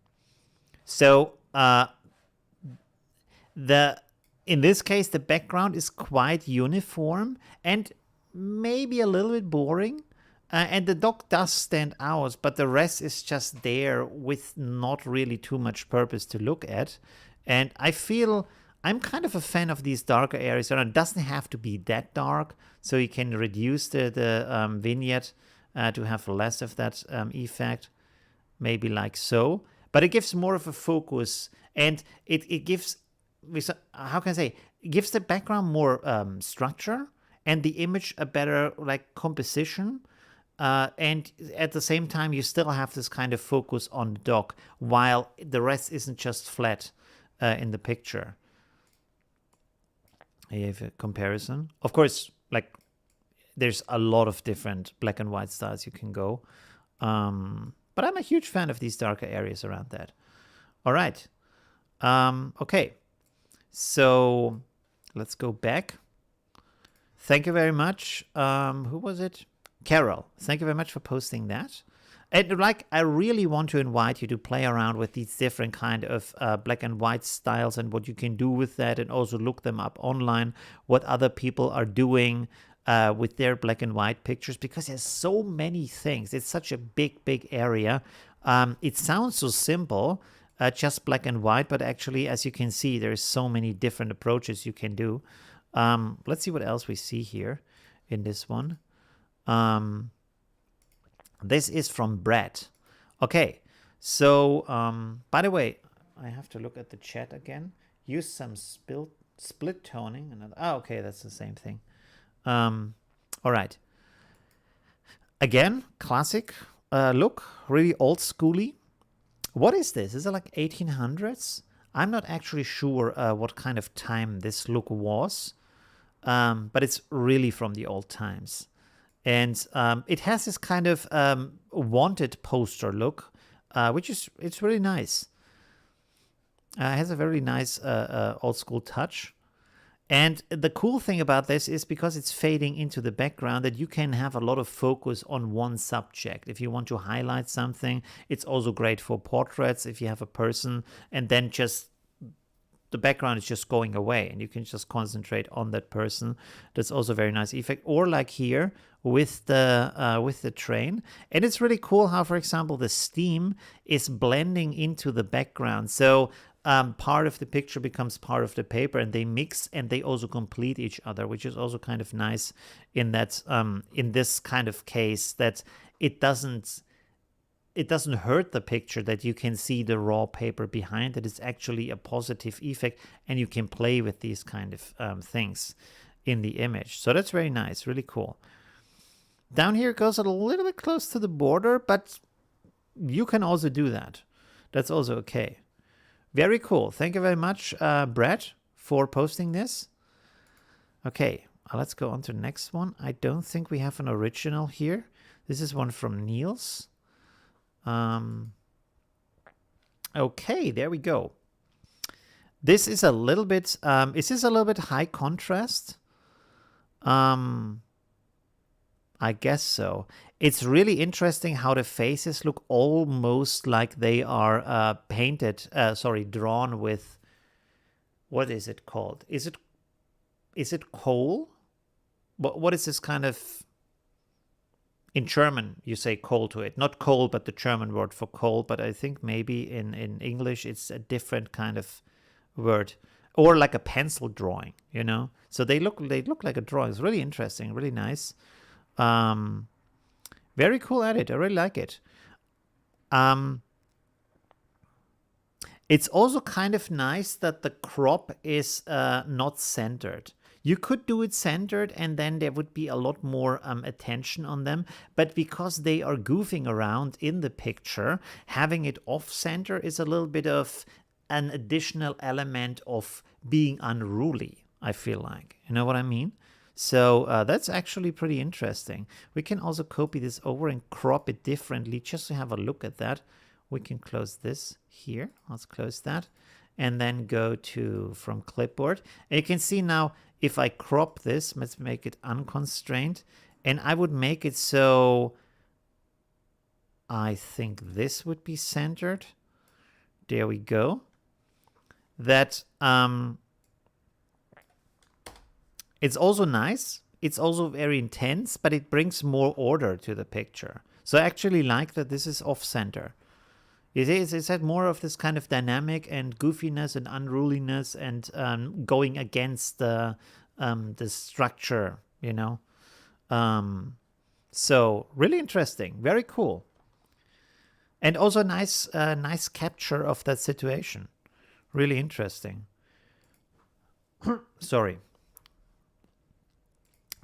this case, the background is quite uniform and maybe a little bit boring. And the dog does stand out, but the rest is just there with not really too much purpose to look at. And I feel I'm kind of a fan of these darker areas. It doesn't have to be that dark, so you can reduce the vignette to have less of that effect, maybe like so. But it gives more of a focus, and it gives, how can I say, it gives the background more structure, and the image a better like composition. And at the same time, you still have this kind of focus on the dog, while the rest isn't just flat in the picture. You have a comparison. Of course, like there's a lot of different black and white styles you can go. But I'm a huge fan of these darker areas around that. All right. Okay. So let's go back. Thank you very much. Who was it? Carol, thank you very much for posting that. And like, I really want to invite you to play around with these different kind of black and white styles and what you can do with that, and also look them up online, what other people are doing with their black and white pictures, because there's so many things. It's such a big area. It sounds so simple, just black and white, but actually, as you can see, there's so many different approaches you can do. Let's see what else we see here in this one. This is from Brad. Okay, so by the way, I have to look at the chat again. Use some split toning. Okay, that's the same thing. All right. Again, classic look, really old schooly. What is this? Is it like 1800s? I'm not actually sure what kind of time this look was, but it's really from the old times. And it has this kind of wanted poster look, it's really nice. It has a very nice old school touch. And the cool thing about this is, because it's fading into the background, that you can have a lot of focus on one subject. If you want to highlight something, it's also great for portraits. If you have a person and then just the background is just going away and you can just concentrate on that person. That's also a very nice effect. Or like here with the train. And it's really cool how, for example, the steam is blending into the background. So part of the picture becomes part of the paper, and they mix and they also complete each other, which is also kind of nice in that in this kind of case, that it doesn't hurt the picture, that you can see the raw paper behind it. It's actually a positive effect, and you can play with these kind of things in the image. So that's very nice, really cool. Down here it goes a little bit close to the border, but you can also do that. That's also okay. Very cool. Thank you very much, Brad, for posting this. Okay, let's go on to the next one. I don't think we have an original here. This is one from Niels. Okay, there we go. This is a little bit, is this a little bit high contrast? I guess so. It's really interesting how the faces look almost like they are drawn with, what is it called? Is it coal? What is this kind of, in German you say coal to it. Not coal, but the German word for coal, but I think maybe in English it's a different kind of word. Or like a pencil drawing, you know? So they look like a drawing. It's really interesting, really nice. Very cool edit. I really like it. It's also kind of nice that the crop is not centered. You could do it centered and then there would be a lot more attention on them. But because they are goofing around in the picture, having it off center is a little bit of an additional element of being unruly, I feel like. You know what I mean? So that's actually pretty interesting. We can also copy this over and crop it differently just to have a look at that. We can close this here. Let's close that. And then go to from Clipboard. And you can see now, if I crop this, let's make it unconstrained. And I would make it so I think this would be centered. There we go. That it's also nice. It's also very intense, but it brings more order to the picture. So I actually like that this is off center. It's had more of this kind of dynamic and goofiness and unruliness and going against the structure, you know. So really interesting, very cool, and also nice capture of that situation. Really interesting. Sorry,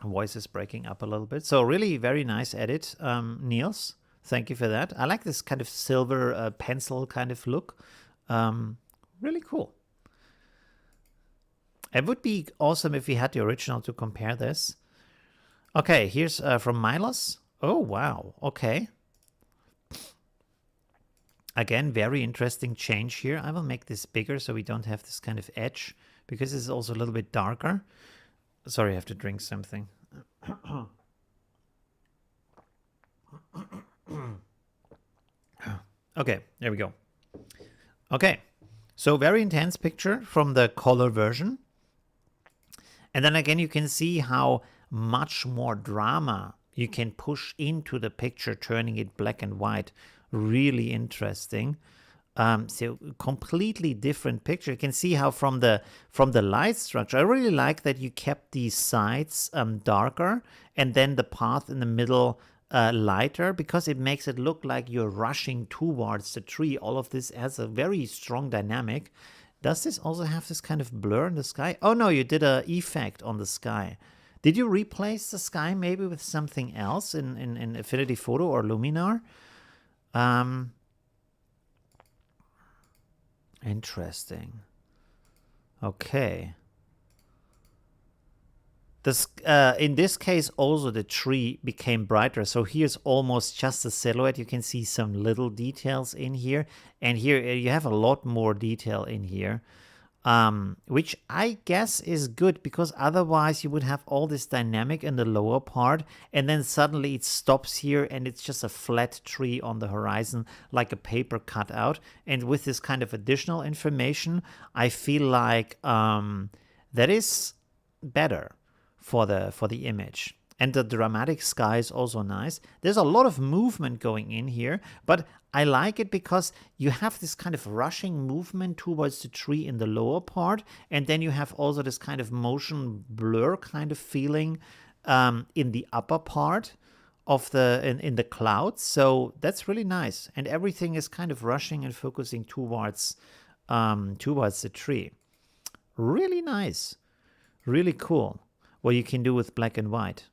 voice is breaking up a little bit. So really very nice edit, Niels. Thank you for that. I like this kind of silver pencil kind of look. Really cool. It would be awesome if we had the original to compare this. Okay, here's from Milos. Oh, wow. Okay. Again, very interesting change here. I will make this bigger so we don't have this kind of edge, because this is also a little bit darker. Sorry, I have to drink something. Okay, there we go. Okay, so very intense picture from the color version. And then again, you can see how much more drama you can push into the picture, turning it black and white. Really interesting. So completely different picture. You can see how from the light structure, I really like that you kept these sides darker and then the path in the middle lighter, because it makes it look like you're rushing towards the tree. All of this has a very strong dynamic. Does this also have this kind of blur in the sky? Oh no, you did an effect on the sky. Did you replace the sky maybe with something else in Affinity Photo or Luminar? Interesting. Okay. This, in this case, also the tree became brighter. So here's almost just a silhouette. You can see some little details in here. And here you have a lot more detail in here, which I guess is good, because otherwise you would have all this dynamic in the lower part. And then suddenly it stops here and it's just a flat tree on the horizon, like a paper cutout. And with this kind of additional information, I feel like that is better for the image. And the dramatic sky is also nice. There's a lot of movement going in here, but I like it because you have this kind of rushing movement towards the tree in the lower part, and then you have also this kind of motion blur kind of feeling in the upper part of in the clouds. So that's really nice, and everything is kind of rushing and focusing towards the tree. Really nice, really cool. What you can do with black and white.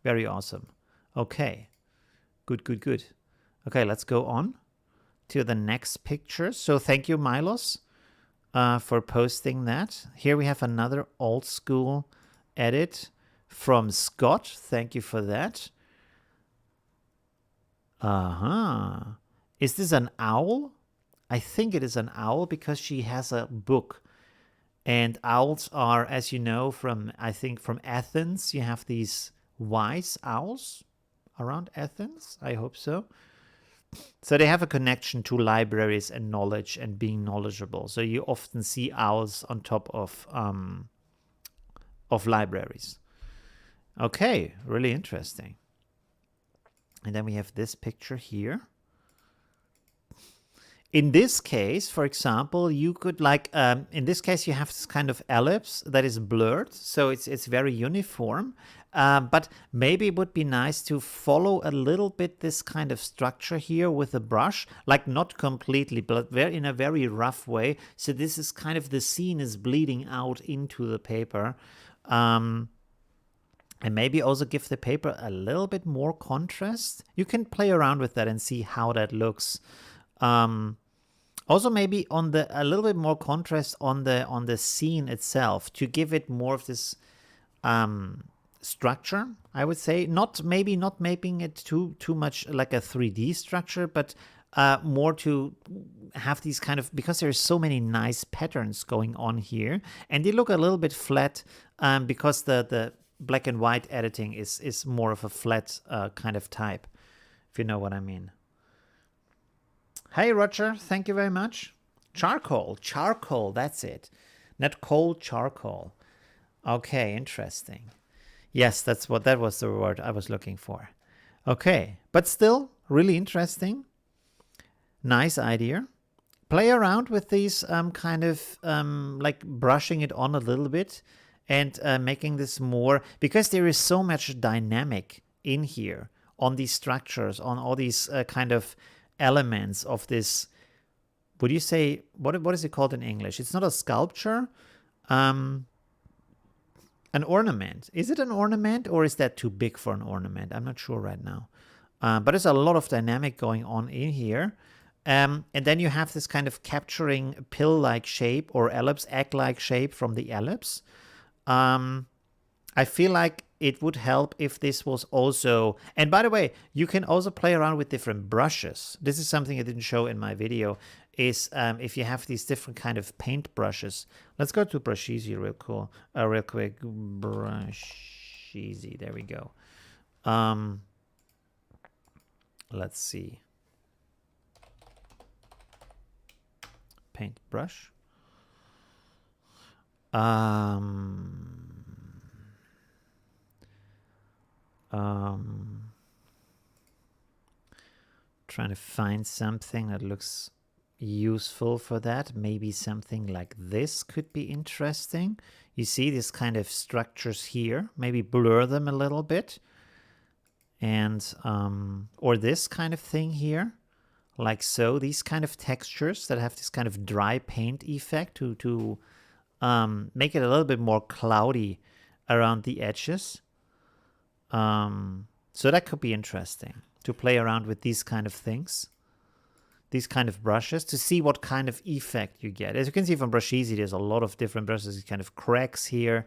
Very awesome. Okay. Good, good, good. Okay, let's go on to the next picture. So thank you, Milos, for posting that. Here we have another old school edit from Scott. Thank you for that. Is this an owl? I think it is an owl because she has a book. And owls are, as you know, from Athens. You have these wise owls around Athens. I hope so. So they have a connection to libraries and knowledge and being knowledgeable. So you often see owls on top of libraries. Okay, really interesting. And then we have this picture here. In this case, for example, you could in this case, you have this kind of ellipse that is blurred. So it's very uniform. But maybe it would be nice to follow a little bit this kind of structure here with a brush, like not completely, but in a very rough way. So this is kind of the scene is bleeding out into the paper. And maybe also give the paper a little bit more contrast. You can play around with that and see how that looks. Also maybe a little bit more contrast on the scene itself to give it more of this structure, I would say. Maybe not making it too much like a 3D structure, but more to have these kind of, because there's so many nice patterns going on here, and they look a little bit flat because the black and white editing is more of a flat kind of type, if you know what I mean. Hey, Roger, thank you very much. Charcoal, that's it. Not coal, charcoal. Okay, interesting. Yes, that was the word I was looking for. Okay, but still really interesting. Nice idea. Play around with these kind of like brushing it on a little bit and making this more, because there is so much dynamic in here on these structures, on all these kind of elements of this. Would you say, what is it called in English? It's not a sculpture. An ornament. Is it an ornament, or is that too big for an ornament? I'm not sure right now. But there's a lot of dynamic going on in here. And then you have this kind of capturing pill-like shape or ellipse, egg-like shape from the ellipse. I feel like it would help if this was also, and by the way, you can also play around with different brushes. This is something I didn't show in my video, is if you have these different kind of paint brushes. Let's go to Brush Easy real quick. Brush Easy, there we go. Let's see. Paint brush. Trying to find something that looks useful for that. Maybe something like this could be interesting. You see this kind of structures here. Maybe blur them a little bit. And or this kind of thing here, like so. These kind of textures that have this kind of dry paint effect to make it a little bit more cloudy around the edges. So that could be interesting to play around with these kind of things, these kind of brushes, to see what kind of effect you get. As you can see from Brush Easy, there's a lot of different brushes, kind of cracks here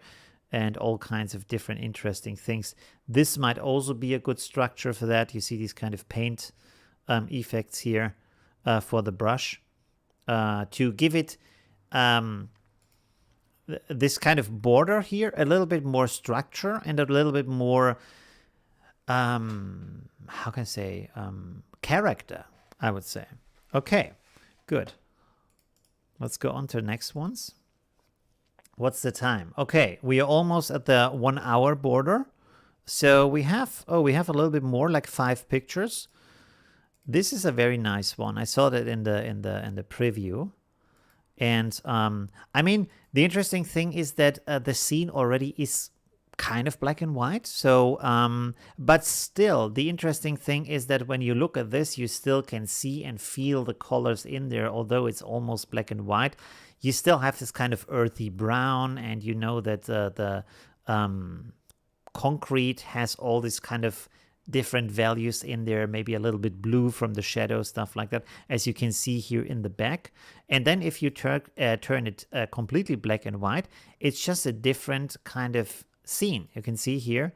and all kinds of different interesting things. This might also be a good structure for that. You see these kind of paint effects here for the brush to give it this kind of border here, a little bit more structure and a little bit more, how can I say, character, I would say. Okay, good. Let's go on to the next ones. What's the time? Okay, we are almost at the 1 hour border. So we have a little bit more, like 5 pictures. This is a very nice one. I saw that in the preview. And I mean, the interesting thing is that the scene already is kind of black and white. So, but still, the interesting thing is that when you look at this, you still can see and feel the colors in there, although it's almost black and white. You still have this kind of earthy brown, and you know that the concrete has all this kind of different values in there, maybe a little bit blue from the shadow, stuff like that, as you can see here in the back. And then if you turn it completely black and white, it's just a different kind of scene. You can see here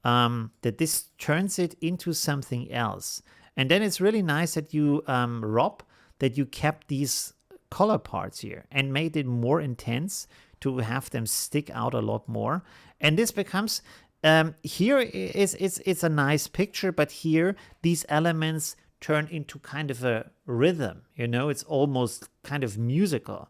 that this turns it into something else. And then it's really nice that you, Rob, that you kept these color parts here and made it more intense to have them stick out a lot more. And this becomes, here it's a nice picture, but here these elements turn into kind of a rhythm, you know, it's almost kind of musical.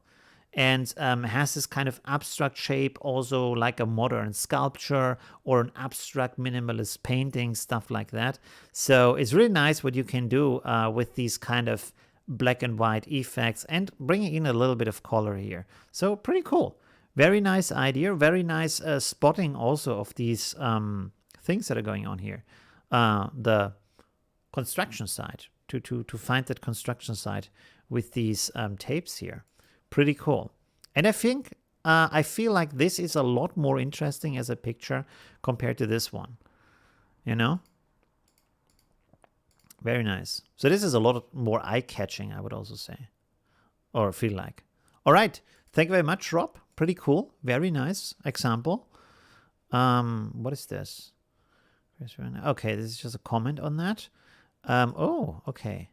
And has this kind of abstract shape, also like a modern sculpture or an abstract minimalist painting, stuff like that. So it's really nice what you can do with these kind of black and white effects and bringing in a little bit of color here. So pretty cool. Very nice idea. Very nice spotting also of these things that are going on here. The construction site, to find that construction site with these tapes here. Pretty cool. And I think, I feel like this is a lot more interesting as a picture compared to this one, you know? Very nice. So this is a lot more eye-catching, I would also say, or feel like. All right. Thank you very much, Rob. Pretty cool. Very nice example. What is this? Okay, this is just a comment on that. Oh, okay.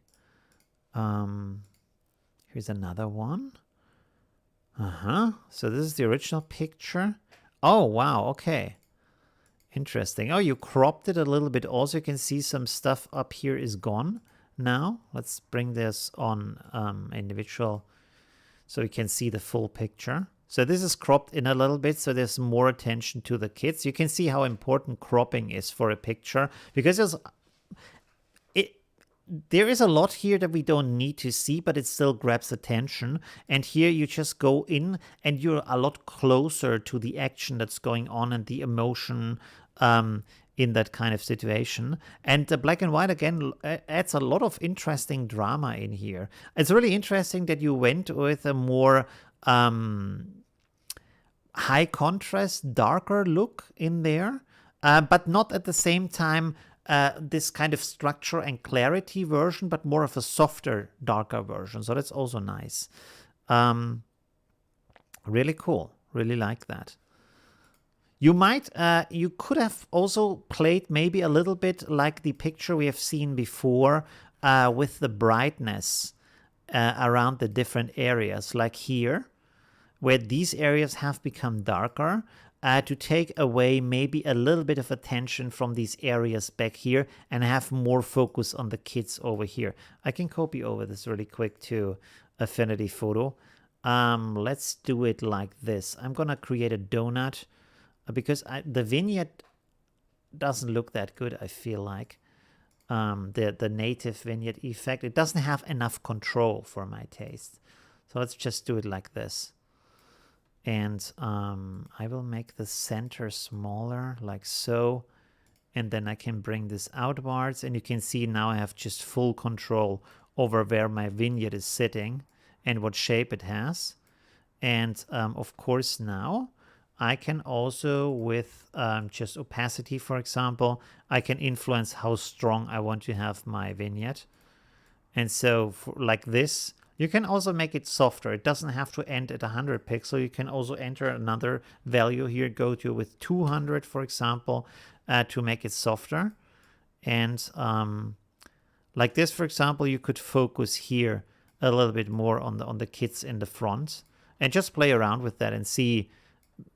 Here's another one. So this is the original picture. Oh, wow. Okay. Interesting. Oh, you cropped it a little bit. Also, you can see some stuff up here is gone now. Let's bring this on individual so you can see the full picture. So this is cropped in a little bit, so there's more attention to the kids. You can see how important cropping is for a picture, because there is a lot here that we don't need to see, but it still grabs attention. And here you just go in and you're a lot closer to the action that's going on and the emotion in that kind of situation. And the black and white, again, adds a lot of interesting drama in here. It's really interesting that you went with a more high contrast, darker look in there, but not at the same time this kind of structure and clarity version, but more of a softer, darker version. So that's also nice. Really cool. Really like that. You might, you could have also played maybe a little bit like the picture we have seen before with the brightness around the different areas, like here, where these areas have become darker. To take away maybe a little bit of attention from these areas back here and have more focus on the kids over here. I can copy over this really quick to Affinity Photo. Let's do it like this. I'm gonna create a donut because the vignette doesn't look that good, I feel like. The native vignette effect, it doesn't have enough control for my taste. So let's just do it like this. And I will make the center smaller, like so. And then I can bring this outwards. And you can see now I have just full control over where my vignette is sitting and what shape it has. And of course now I can also, with just opacity, for example, I can influence how strong I want to have my vignette. And so like this, you can also make it softer. It doesn't have to end at 100 pixels. You can also enter another value here, go to with 200, for example, to make it softer. And like this, for example, you could focus here a little bit more on the kids in the front and just play around with that and see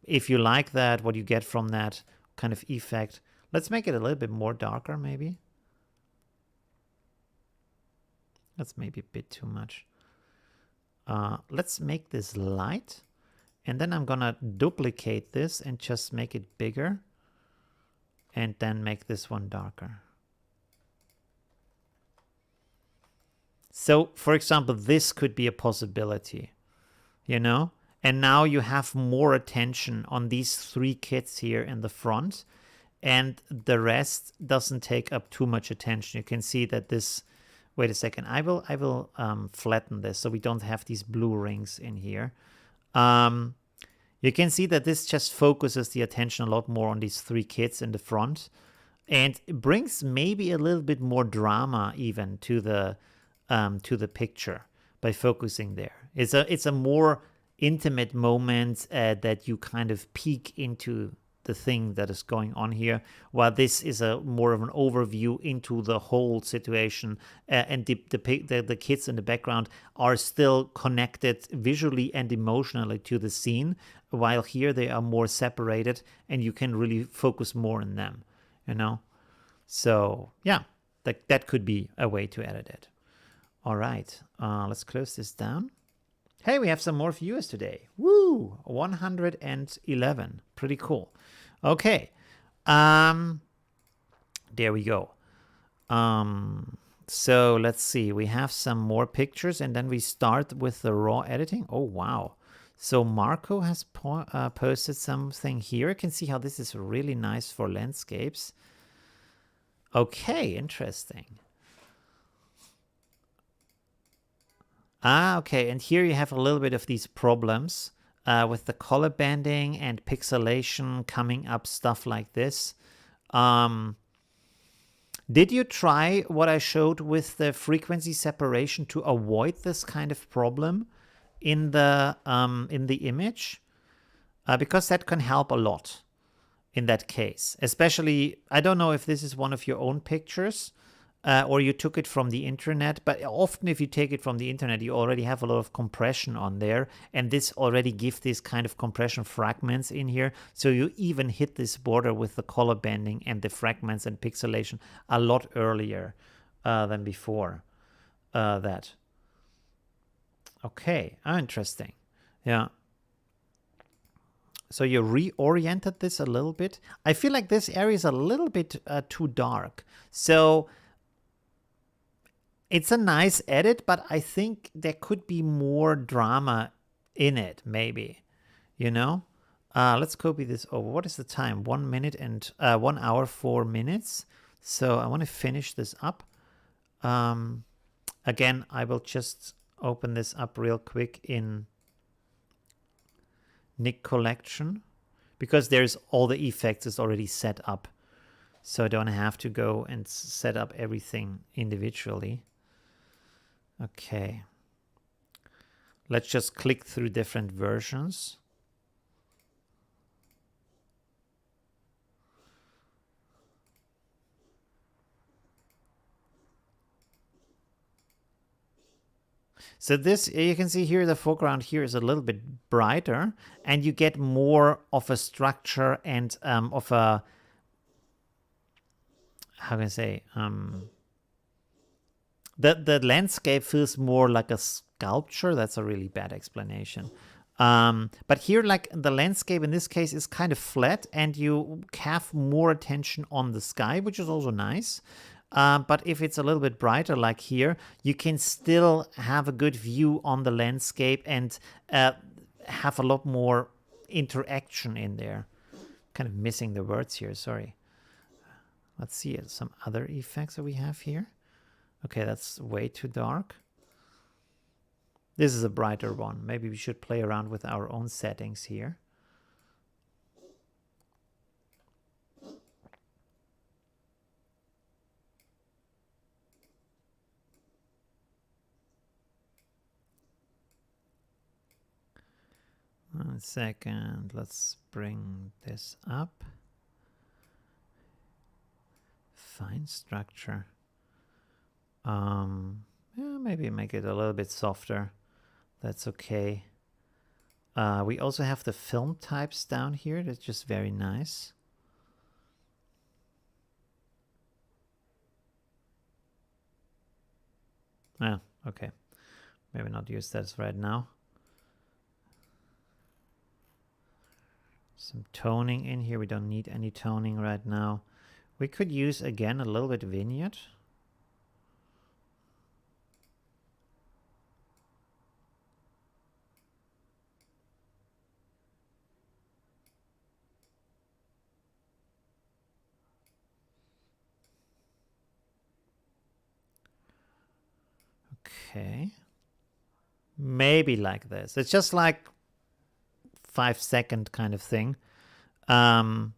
if you like that, what you get from that kind of effect. Let's make it a little bit more darker, maybe. That's maybe a bit too much. Let's make this light, and then I'm gonna duplicate this and just make it bigger, and then make this one darker. So, for example, this could be a possibility, you know? And now you have more attention on these three kids here in the front, and the rest doesn't take up too much attention. You can see that this... Wait a second, I will flatten this so we don't have these blue rings in here. You can see that this just focuses the attention a lot more on these three kids in the front, and it brings maybe a little bit more drama even to the picture by focusing there. It's a more intimate moment that you kind of peek into the thing that is going on here, while this is a more of an overview into the whole situation, and the kids in the background are still connected visually and emotionally to the scene, while here they are more separated and you can really focus more on them, you know? So yeah, that could be a way to edit it. All right, let's close this down. Hey, we have some more viewers today. Woo! 111. Pretty cool. Okay. There we go. So let's see. We have some more pictures and then we start with the raw editing. Oh, wow. So Marco has posted something here. You can see how this is really nice for landscapes. Okay, interesting. Okay, and here you have a little bit of these problems with the color banding and pixelation coming up, stuff like this. Did you try what I showed with the frequency separation to avoid this kind of problem in the image? Because that can help a lot in that case. Especially, I don't know if this is one of your own pictures, or you took it from the internet, but often if you take it from the internet, you already have a lot of compression on there, and this already gives these kind of compression fragments in here, so you even hit this border with the color banding and the fragments and pixelation a lot earlier than before that. Okay, interesting. Yeah. So you reoriented this a little bit. I feel like this area is a little bit too dark. So it's a nice edit, but I think there could be more drama in it, maybe, you know? Let's copy this over. What is the time? 1 minute and 1 hour, 4 minutes. So I want to finish this up. Again, I will just open this up real quick in Nik Collection, because there's all the effects is already set up. So I don't have to go and set up everything individually. Okay, let's just click through different versions. So this, you can see here, the foreground here is a little bit brighter, and you get more of a structure and of a, how can I say, the landscape feels more like a sculpture. That's a really bad explanation. But here, like the landscape in this case is kind of flat, and you have more attention on the sky, which is also nice. But if it's a little bit brighter, like here, you can still have a good view on the landscape and have a lot more interaction in there. Kind of missing the words here, sorry. Let's see some other effects that we have here. Okay, that's way too dark. This is a brighter one. Maybe we should play around with our own settings here. One second, let's bring this up. Fine structure. Yeah, maybe make it a little bit softer. That's okay. We also have the film types down here. That's just very nice. Ah, okay. Maybe not use that right now. Some toning in here. We don't need any toning right now. We could use, again, a little bit vignette. Okay. Maybe like this. It's just like 5-second kind of thing. Let's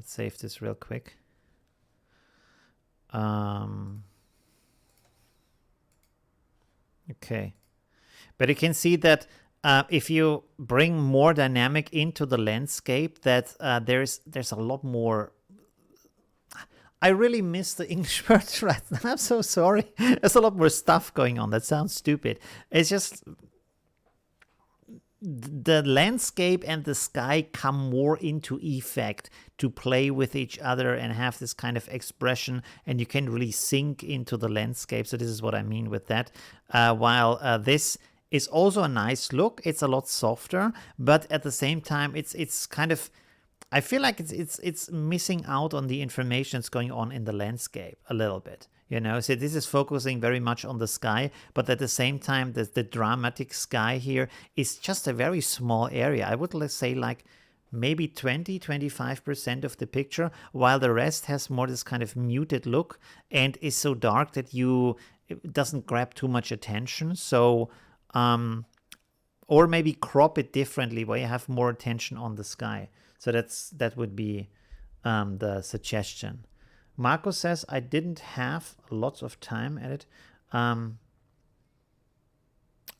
save this real quick. Okay. But you can see that if you bring more dynamic into the landscape, that there's a lot more. I really miss the English words right now. I'm so sorry. There's a lot more stuff going on. That sounds stupid. It's just the landscape and the sky come more into effect to play with each other and have this kind of expression, and you can really sink into the landscape. So this is what I mean with that. While this is also a nice look, it's a lot softer, but at the same time, it's kind of, I feel like it's missing out on the information that's going on in the landscape a little bit. You know, so this is focusing very much on the sky, but at the same time, the dramatic sky here is just a very small area. I would let's say like maybe 20-25% of the picture, while the rest has more this kind of muted look and is so dark that it doesn't grab too much attention. So, or maybe crop it differently where you have more attention on the sky. So that would be the suggestion. Marco says, I didn't have lots of time at it.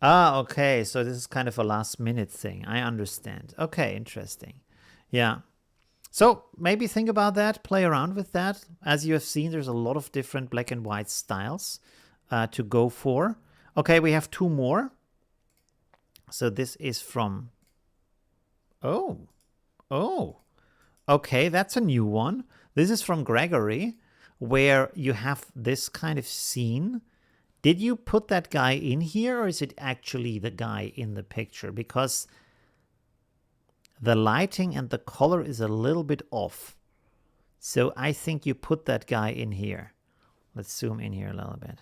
Okay. So this is kind of a last minute thing. I understand. Okay, interesting. Yeah. So maybe think about that, play around with that. As you have seen, there's a lot of different black and white styles to go for. Okay, we have two more. So this is from... Oh. Okay, that's a new one. This is from Gregory, where you have this kind of scene. Did you put that guy in here, or is it actually the guy in the picture? Because the lighting and the color is a little bit off. So I think you put that guy in here. Let's zoom in here a little bit.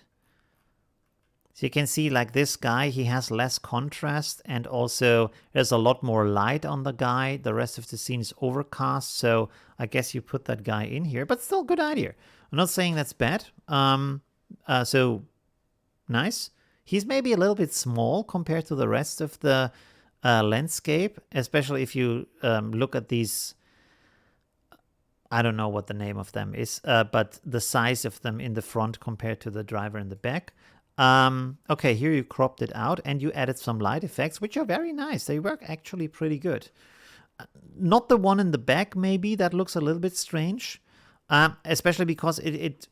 So you can see like this guy, he has less contrast, and also there's a lot more light on the guy. The rest of the scene is overcast, so I guess you put that guy in here, but still good idea. I'm not saying that's bad. So nice. He's maybe a little bit small compared to the rest of the landscape, especially if you look at these. I don't know what the name of them is, but the size of them in the front compared to the driver in the back. Okay, here you cropped it out and you added some light effects, which are very nice. They work actually pretty good. Not the one in the back, maybe. That looks a little bit strange, especially because it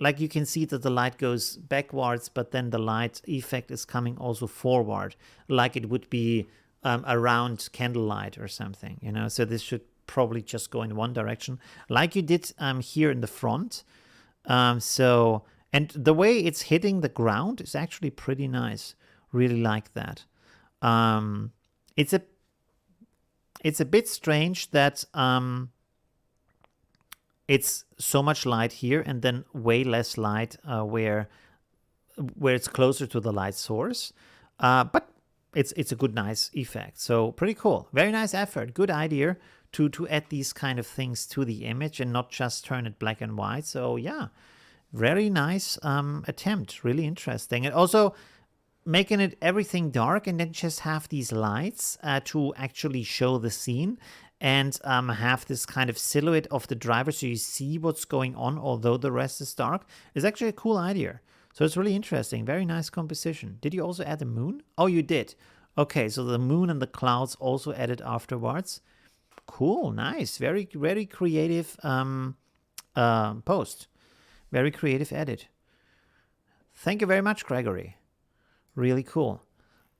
like you can see that the light goes backwards, but then the light effect is coming also forward, like it would be around candlelight or something, you know. So this should probably just go in one direction, like you did here in the front. And the way it's hitting the ground is actually pretty nice. Really like that. It's a bit strange that it's so much light here and then way less light where it's closer to the light source. But it's a good, nice effect. So pretty cool. Very nice effort. Good idea to add these kind of things to the image and not just turn it black and white. So yeah. Very nice attempt, really interesting. And also making it everything dark and then just have these lights to actually show the scene and have this kind of silhouette of the driver so you see what's going on, although the rest is dark, is actually a cool idea. So it's really interesting. Very nice composition. Did you also add the moon? Oh, you did. Okay, so the moon and the clouds also added afterwards. Cool, nice. Very, very creative post. Very creative edit. Thank you very much, Gregory. Really cool.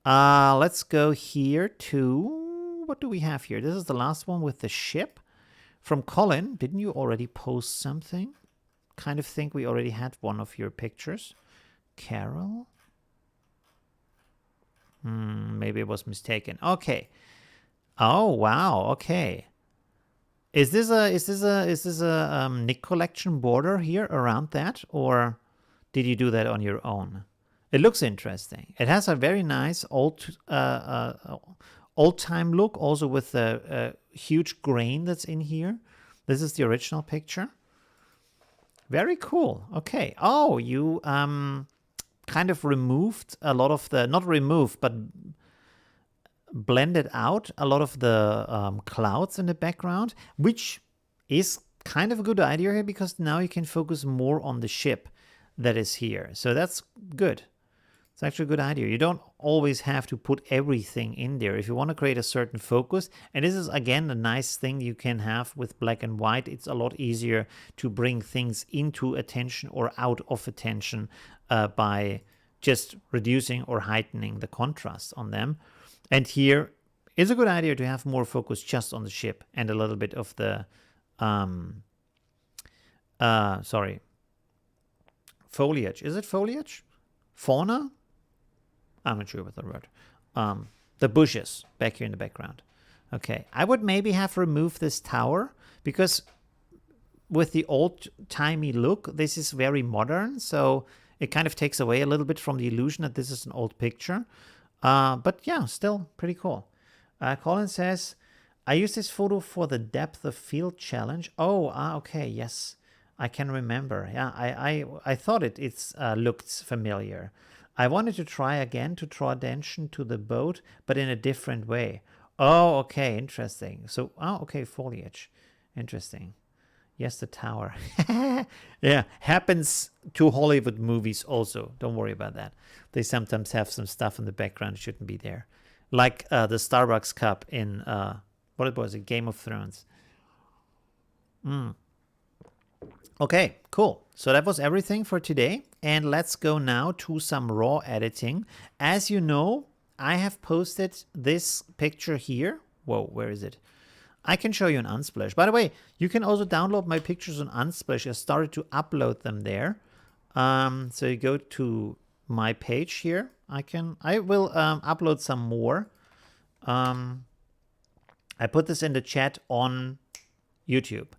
Let's go here to... What do we have here? This is the last one with the ship. From Colin. Didn't you already post something? Kind of think we already had one of your pictures. Carol? Maybe it was mistaken. Okay. Oh, wow. Okay. Is this a Nick collection border here around that, or did you do that on your own? It looks interesting. It has a very nice old time look, also with a huge grain that's in here. This is the original picture. Very cool. Okay. Oh, you kind of removed a lot of the, not removed, but blended out a lot of the clouds in the background, which is kind of a good idea here because now you can focus more on the ship that is here. So that's good. It's actually a good idea. You don't always have to put everything in there. If you want to create a certain focus, and this is again a nice thing you can have with black and white, it's a lot easier to bring things into attention or out of attention by just reducing or heightening the contrast on them. And here is a good idea to have more focus just on the ship and a little bit of the, foliage. Is it foliage? Fauna? I'm not sure what the word. The bushes back here in the background. Okay, I would maybe have removed this tower because with the old-timey look, this is very modern, so it kind of takes away a little bit from the illusion that this is an old picture. But yeah, still pretty cool. Colin says, I used this photo for the depth of field challenge. Oh, okay, yes, I can remember. Yeah, I thought it looked familiar. I wanted to try again to draw attention to the boat, but in a different way. Oh, okay, interesting. So, okay, foliage. Interesting. Yes, the tower. Yeah, happens to Hollywood movies also. Don't worry about that. They sometimes have some stuff in the background that shouldn't be there. Like the Starbucks cup in, what was it, Game of Thrones. Okay, cool. So that was everything for today. And let's go now to some raw editing. As you know, I have posted this picture here. Whoa, where is it? I can show you an Unsplash. By the way, you can also download my pictures on Unsplash. I started to upload them there. So you go to my page here. I will upload some more. I put this in the chat on YouTube.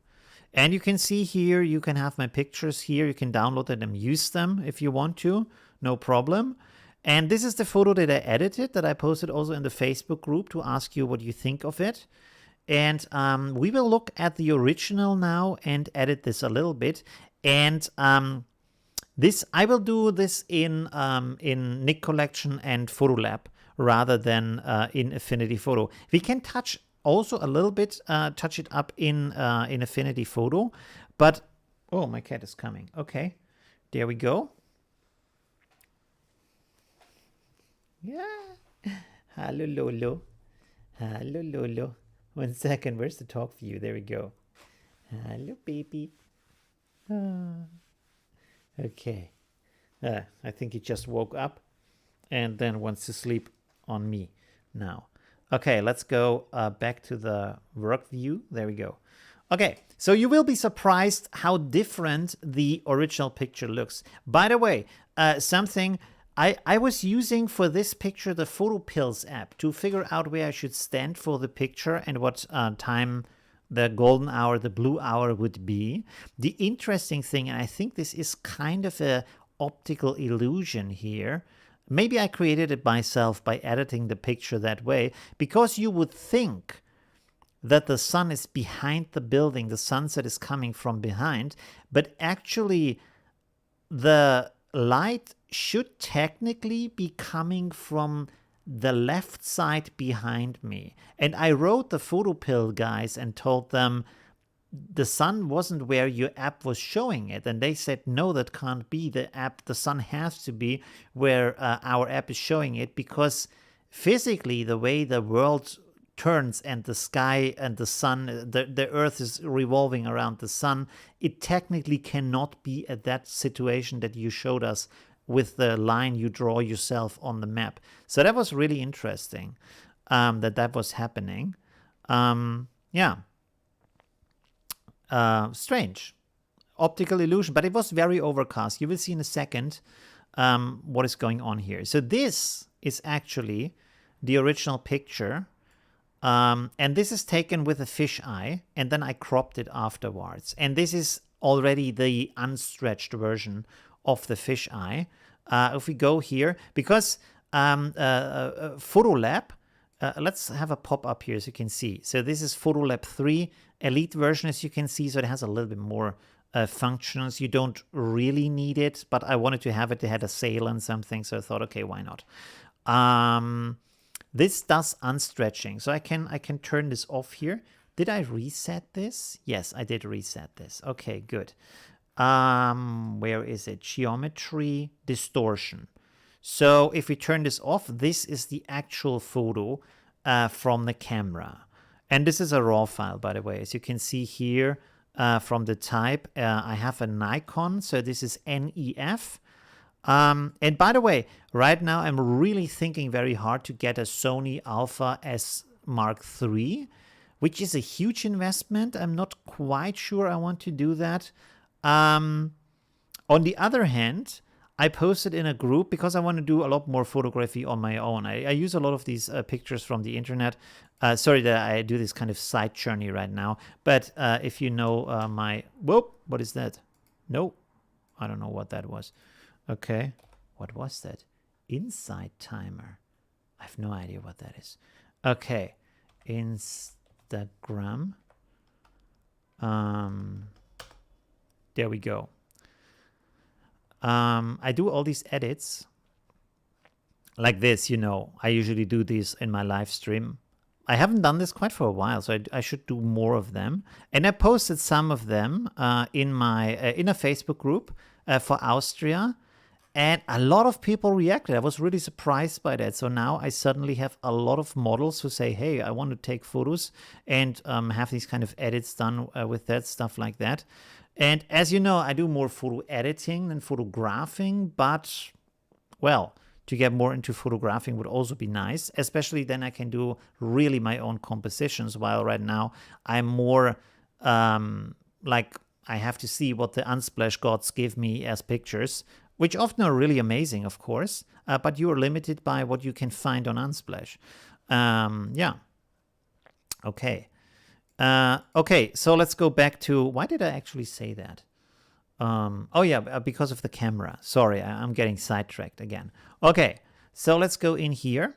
And you can see here, you can have my pictures here. You can download them and use them if you want to. No problem. And this is the photo that I edited, that I posted also in the Facebook group to ask you what you think of it. And we will look at the original now and edit this a little bit. And I will do this in Nik Collection and Photolab rather than in Affinity Photo. We can touch also a little bit, touch it up in Affinity Photo, but oh, my cat is coming. Okay, there we go. Yeah, hello Lolo, hello Lolo. 1 second, where's the talk view? There we go. Hello baby. Okay, I think he just woke up and then wants to sleep on me now. Okay, let's go back to the work view. There we go. Okay, so you will be surprised how different the original picture looks. By the way, something I was using for this picture the Photo Pills app to figure out where I should stand for the picture and what time the golden hour, the blue hour would be. The interesting thing, and I think this is kind of a optical illusion here, maybe I created it myself by editing the picture that way, because you would think that the sun is behind the building, the sunset is coming from behind, but actually the light should technically be coming from the left side behind me. And I wrote the Photopill guys and told them the sun wasn't where your app was showing it, and they said no, that can't be the app. The sun has to be where our app is showing it, because physically the way the world turns and the sky and the sun, the earth is revolving around the sun, it technically cannot be at that situation that you showed us with the line you draw yourself on the map. So that was really interesting, that was happening. Yeah. Strange optical illusion, but it was very overcast. You will see in a second what is going on here. So this is actually the original picture, and this is taken with a fisheye, and then I cropped it afterwards. And this is already the unstretched version of the fisheye. If we go here, because Photolab, let's have a pop-up here so you can see. So this is Photolab 3 Elite version, as you can see, so it has a little bit more functions. You don't really need it, but I wanted to have it. They had a sale and something, so I thought, okay, why not? This does unstretching, so I can turn this off here. Did I reset this? Yes, I did reset this. Okay, good. Where is it? Geometry, distortion. So if we turn this off, this is the actual photo from the camera. And this is a raw file, by the way. As you can see here from the type, I have a Nikon, so this is NEF. And by the way, right now I'm really thinking very hard to get a Sony Alpha S Mark III, which is a huge investment. I'm not quite sure I want to do that. On the other hand, I posted in a group because I want to do a lot more photography on my own. I use a lot of these pictures from the internet. Sorry that I do this kind of side journey right now. But if you know my... Whoop, what is that? No, I don't know what that was. Okay, what was that? Inside timer. I have no idea what that is. Okay, Instagram. There we go. I do all these edits like this, you know. I usually do these in my live stream. I haven't done this quite for a while, so I should do more of them. And I posted some of them in a Facebook group for Austria. And a lot of people reacted. I was really surprised by that. So now I suddenly have a lot of models who say, hey, I want to take photos and have these kind of edits done with that, stuff like that. And as you know, I do more photo editing than photographing, but, well, to get more into photographing would also be nice, especially then I can do really my own compositions, while right now I'm more like I have to see what the Unsplash gods give me as pictures, which often are really amazing, of course, but you are limited by what you can find on Unsplash. Yeah. Okay. Okay, so let's go back to, why did I actually say that? Oh yeah, because of the camera. Sorry, I'm getting sidetracked again. Okay, so let's go in here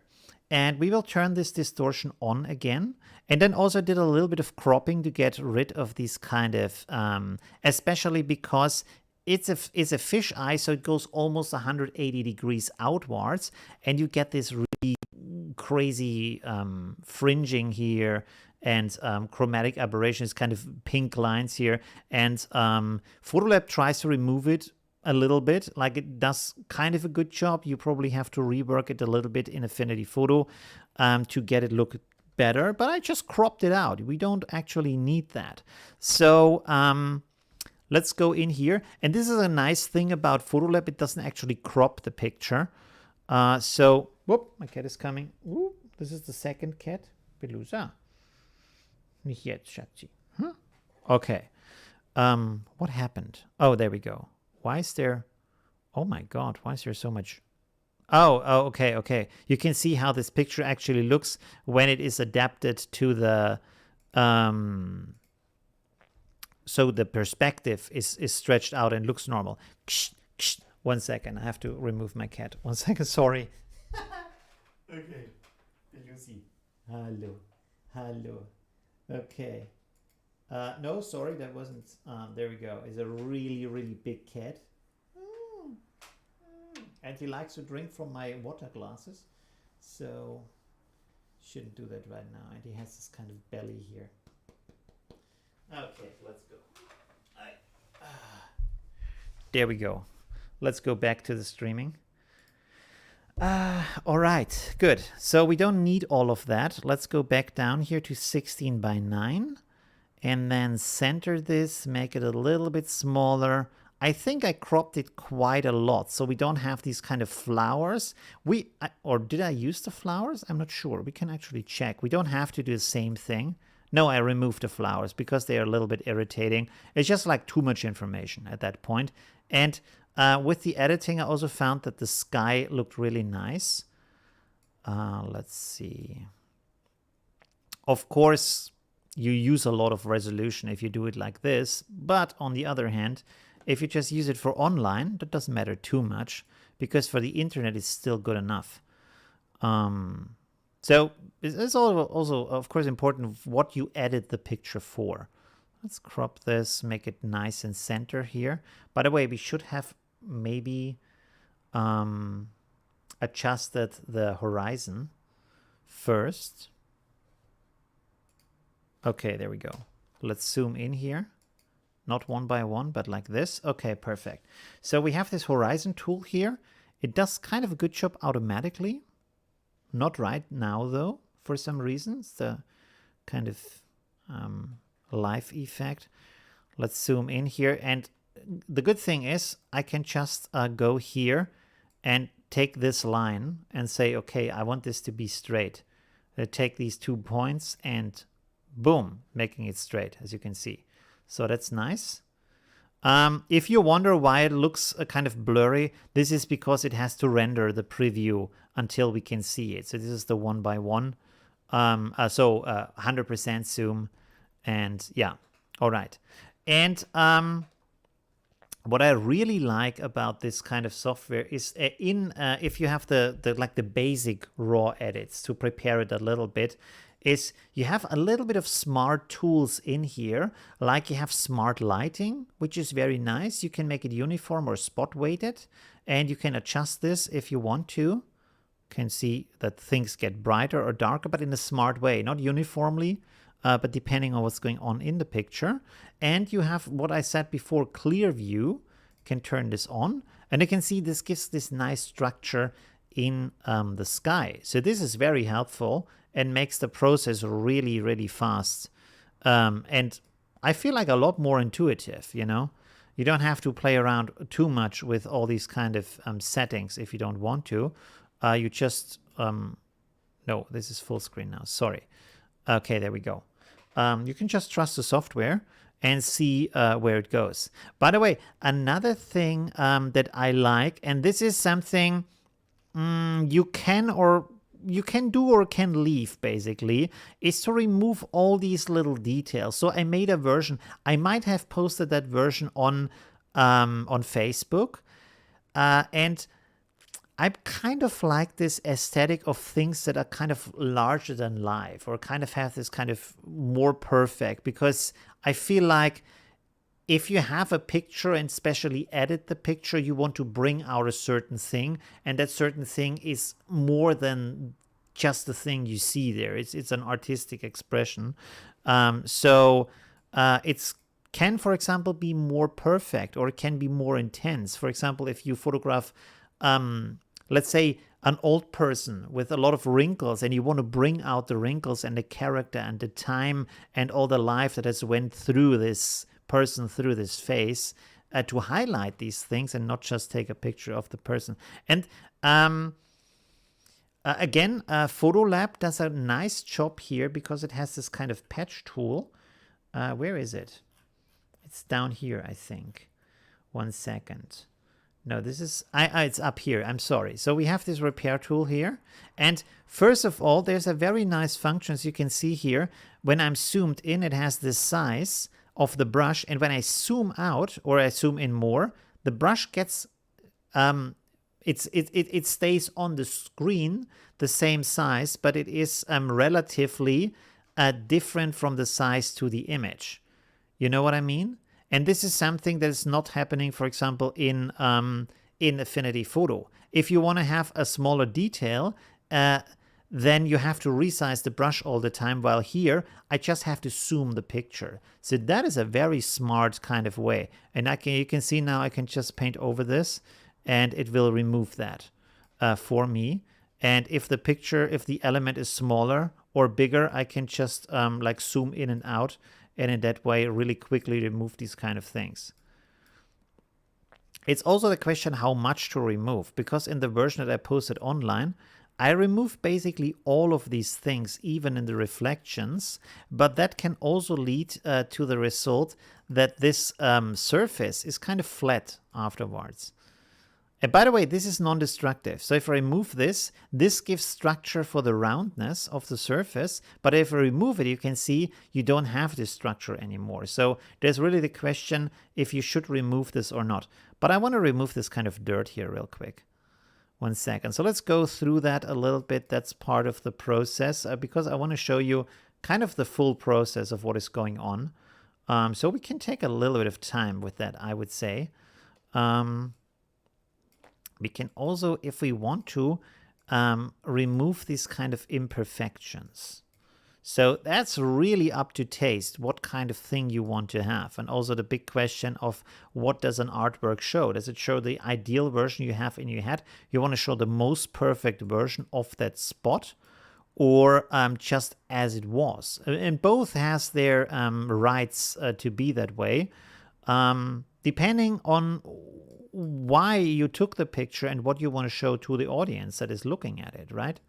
and we will turn this distortion on again. And then also did a little bit of cropping to get rid of these kind of, especially because it's a fish eye, so it goes almost 180 degrees outwards and you get this really crazy fringing here and chromatic aberrations, kind of pink lines here. And Photolab tries to remove it a little bit, like it does kind of a good job. You probably have to rework it a little bit in Affinity Photo to get it look better, but I just cropped it out. We don't actually need that. So let's go in here. And this is a nice thing about Photolab. It doesn't actually crop the picture. So, whoop, my cat is coming. Ooh, this is the second cat, Belusa. Nicht jetzt, Schatzi. Huh? Okay. What happened? Oh, there we go. Why is there... Oh my God, why is there so much... Oh, okay, okay. You can see how this picture actually looks when it is adapted to the... So the perspective is stretched out and looks normal. 1 second, I have to remove my cat. 1 second, sorry. Okay. Lucy. Hello. Hello. Okay. No, sorry, that wasn't... there we go. It's a really, really big cat. And he likes to drink from my water glasses. So, shouldn't do that right now. And he has this kind of belly here. Okay, let's go. There we go. Let's go back to the streaming. All right, good. So we don't need all of that. Let's go back down here to 16 by 9 and then center this, make it a little bit smaller. I think I cropped it quite a lot, so we don't have these kind of flowers. Or did I use the flowers? I'm not sure. We can actually check. We don't have to do the same thing. No, I removed the flowers because they are a little bit irritating. It's just like too much information at that point. And with the editing, I also found that the sky looked really nice. Let's see. Of course, you use a lot of resolution if you do it like this. But on the other hand, if you just use it for online, that doesn't matter too much because for the internet, it's still good enough. So it's also, of course, important what you edit the picture for. Let's crop this, make it nice and center here. By the way, we should have maybe adjusted the horizon first. Okay, there we go. Let's zoom in here. Not one by one, but like this. Okay, perfect. So we have this horizon tool here. It does kind of a good job automatically. Not right now, though, for some reasons. The kind of live effect. Let's zoom in here. And the good thing is I can just go here and take this line and say, okay, I want this to be straight. Take these 2 points and boom, making it straight, as you can see. So that's nice. If you wonder why it looks kind of blurry, this is because it has to render the preview until we can see it. So this is the 1:1. 100% zoom. And yeah, all right. And what I really like about this kind of software is if you have the basic raw edits to prepare it a little bit, is you have a little bit of smart tools in here, like you have smart lighting, which is very nice. You can make it uniform or spot weighted, and you can adjust this if you want to. You can see that things get brighter or darker, but in a smart way, not uniformly, but depending on what's going on in the picture. And you have what I said before, clear view. Can turn this on, and you can see this gives this nice structure in the sky. So this is very helpful and makes the process really, really fast. And I feel like a lot more intuitive, you know? You don't have to play around too much with all these kind of settings if you don't want to. You just, no, this is full screen now, sorry. Okay, there we go. You can just trust the software and see where it goes. By the way, another thing that I like, and this is something you can do or can leave, basically, is to remove all these little details. So I made a version. I might have posted that version on Facebook, and I kind of like this aesthetic of things that are kind of larger than life, or kind of have this kind of more perfect, because I feel like if you have a picture and specially edit the picture, you want to bring out a certain thing, and that certain thing is more than just the thing you see there. It's an artistic expression. So it's can, for example, be more perfect, or it can be more intense. For example, if you photograph, let's say, an old person with a lot of wrinkles, and you want to bring out the wrinkles and the character and the time and all the life that has went through this person, through this face, to highlight these things and not just take a picture of the person. And again, Photolab does a nice job here because it has this kind of patch tool. Where is it? It's down here, I think. 1 second. No, this is, it's up here. I'm sorry. So we have this repair tool here. And first of all, there's a very nice function, as you can see here. When I'm zoomed in, it has this size of the brush. And when I zoom out, or I zoom in more, the brush gets, it stays on the screen the same size, but it is relatively different from the size to the image. You know what I mean? And this is something that is not happening, for example, in Affinity Photo. If you want to have a smaller detail, then you have to resize the brush all the time, while here, I just have to zoom the picture. So that is a very smart kind of way. And you can see now I can just paint over this, and it will remove that for me. And if the element is smaller or bigger, I can just like zoom in and out, and in that way really quickly remove these kind of things. It's also the question how much to remove, because in the version that I posted online, I removed basically all of these things, even in the reflections, but that can also lead to the result that this surface is kind of flat afterwards. And by the way, this is non-destructive. So if I remove this, this gives structure for the roundness of the surface. But if I remove it, you can see you don't have this structure anymore. So there's really the question if you should remove this or not. But I want to remove this kind of dirt here real quick. 1 second. So let's go through that a little bit. That's part of the process because I want to show you kind of the full process of what is going on. So we can take a little bit of time with that, I would say. We can also, if we want to, remove these kind of imperfections. So that's really up to taste, what kind of thing you want to have. And also the big question of what does an artwork show? Does it show the ideal version you have in your head? You want to show the most perfect version of that spot, or just as it was? And both has their rights to be that way, depending on why you took the picture and what you want to show to the audience that is looking at it, right?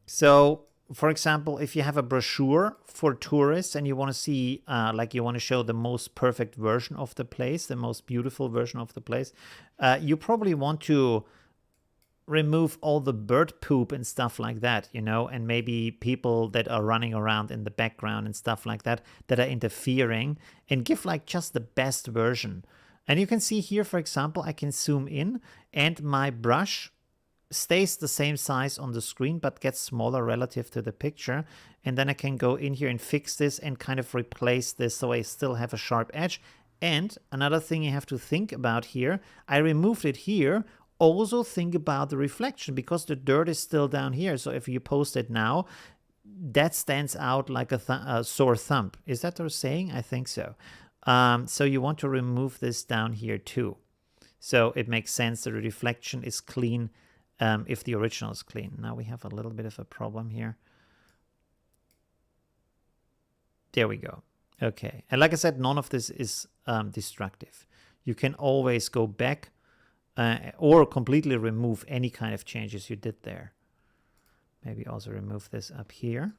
So, for example, if you have a brochure for tourists and you want to see, like you want to show the most perfect version of the place, the most beautiful version of the place, you probably want to remove all the bird poop and stuff like that, you know, and maybe people that are running around in the background and stuff like that that are interfering, and give like just the best version. And you can see here, for example, I can zoom in and my brush stays the same size on the screen but gets smaller relative to the picture. And then I can go in here and fix this and kind of replace this so I still have a sharp edge. And another thing you have to think about here, I removed it here. Also think about the reflection, because the dirt is still down here. So if you post it now, that stands out like a sore thumb. Is that what they're saying? I think so. So you want to remove this down here too. So it makes sense that the reflection is clean if the original is clean. Now we have a little bit of a problem here. There we go. Okay. And like I said, none of this is destructive. You can always go back or completely remove any kind of changes you did there. Maybe also remove this up here.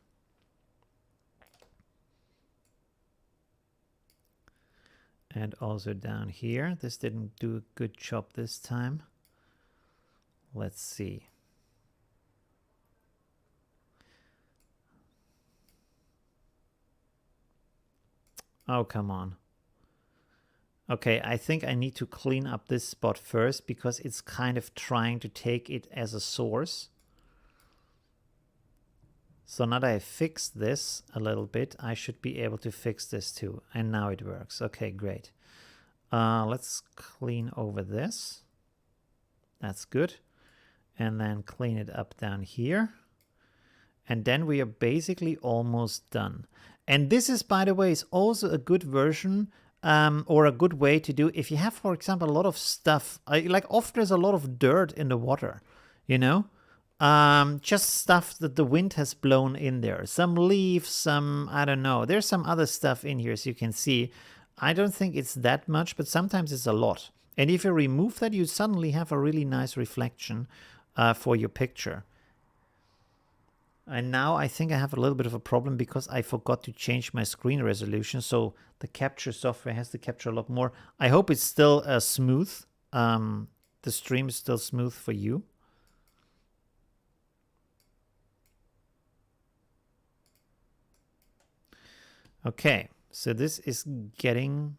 And also down here. This didn't do a good job this time. Let's see. Oh, come on. Okay, I think I need to clean up this spot first, because it's kind of trying to take it as a source. So now that I fixed this a little bit, I should be able to fix this too. And now it works. Okay, great. Let's clean over this. That's good. And then clean it up down here. And then we are basically almost done. And this is, by the way, is also a good version or a good way to do if you have, for example, a lot of stuff. Like often there's a lot of dirt in the water, you know? Just stuff that the wind has blown in there. Some leaves, some, I don't know. There's some other stuff in here, as you can see. I don't think it's that much, but sometimes it's a lot. And if you remove that, you suddenly have a really nice reflection for your picture. And now I think I have a little bit of a problem because I forgot to change my screen resolution. So the capture software has to capture a lot more. I hope it's still smooth. The stream is still smooth for you. Okay, so this is getting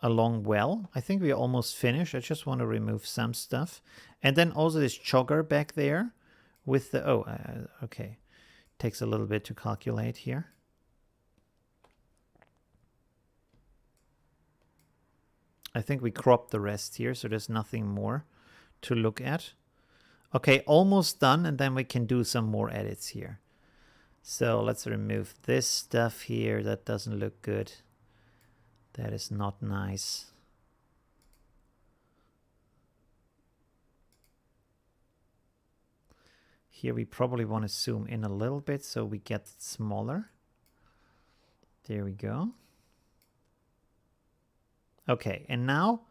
along well. I think we're almost finished. I just want to remove some stuff. And then also this jogger back there with the, okay. Takes a little bit to calculate here. I think we cropped the rest here, so there's nothing more to look at. Okay, almost done, and then we can do some more edits here. So let's remove this stuff here. That doesn't look good. That is not nice. Here we probably want to zoom in a little bit so we get it smaller. There we go. Okay, and now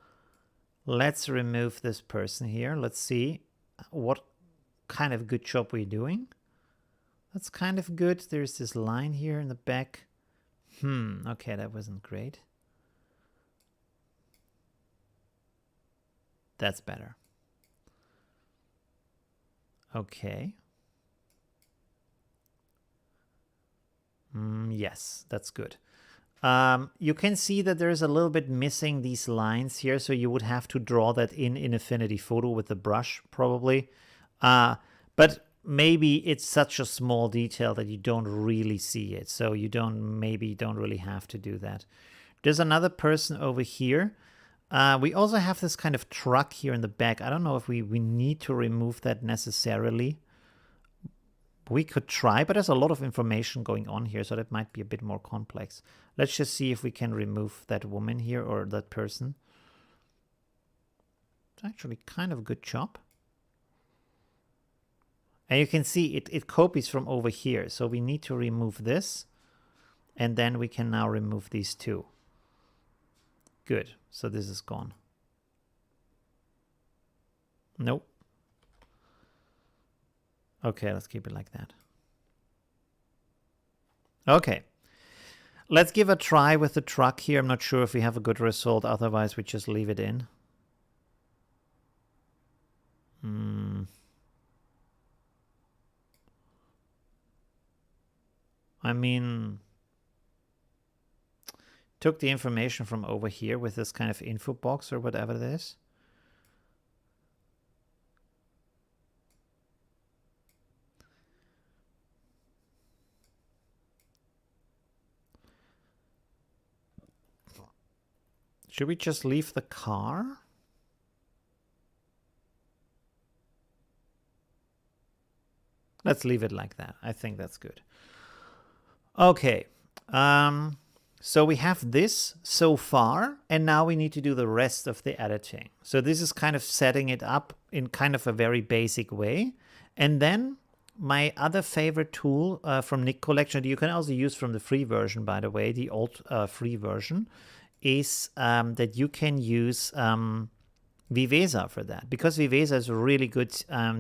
let's remove this person here. Let's see what kind of good job we're doing. That's kind of good. There's this line here in the back. Okay, that wasn't great. That's better. Okay. Yes, that's good. You can see that there's a little bit missing these lines here, so you would have to draw that in Affinity Photo with the brush, probably. But maybe it's such a small detail that you don't really see it, so you maybe don't really have to do that. There's another person over here. We also have this kind of truck here in the back. I don't know if we need to remove that necessarily. We could try, but there's a lot of information going on here, so that might be a bit more complex. Let's just see if we can remove that woman here or that person. It's actually kind of a good job. And you can see it copies from over here. So we need to remove this. And then we can now remove these two. Good. So this is gone. Nope. Okay, let's keep it like that. Okay. Let's give a try with the truck here. I'm not sure if we have a good result. Otherwise, we just leave it in. I mean, took the information from over here with this kind of info box or whatever it is. Should we just leave the car? Let's leave it like that. I think that's good. Okay. So we have this so far, and now we need to do the rest of the editing. So this is kind of setting it up in kind of a very basic way. And then my other favorite tool from Nik Collection, that you can also use from the free version, by the way, the old free version, is that you can use Viveza for that, because Viveza is really good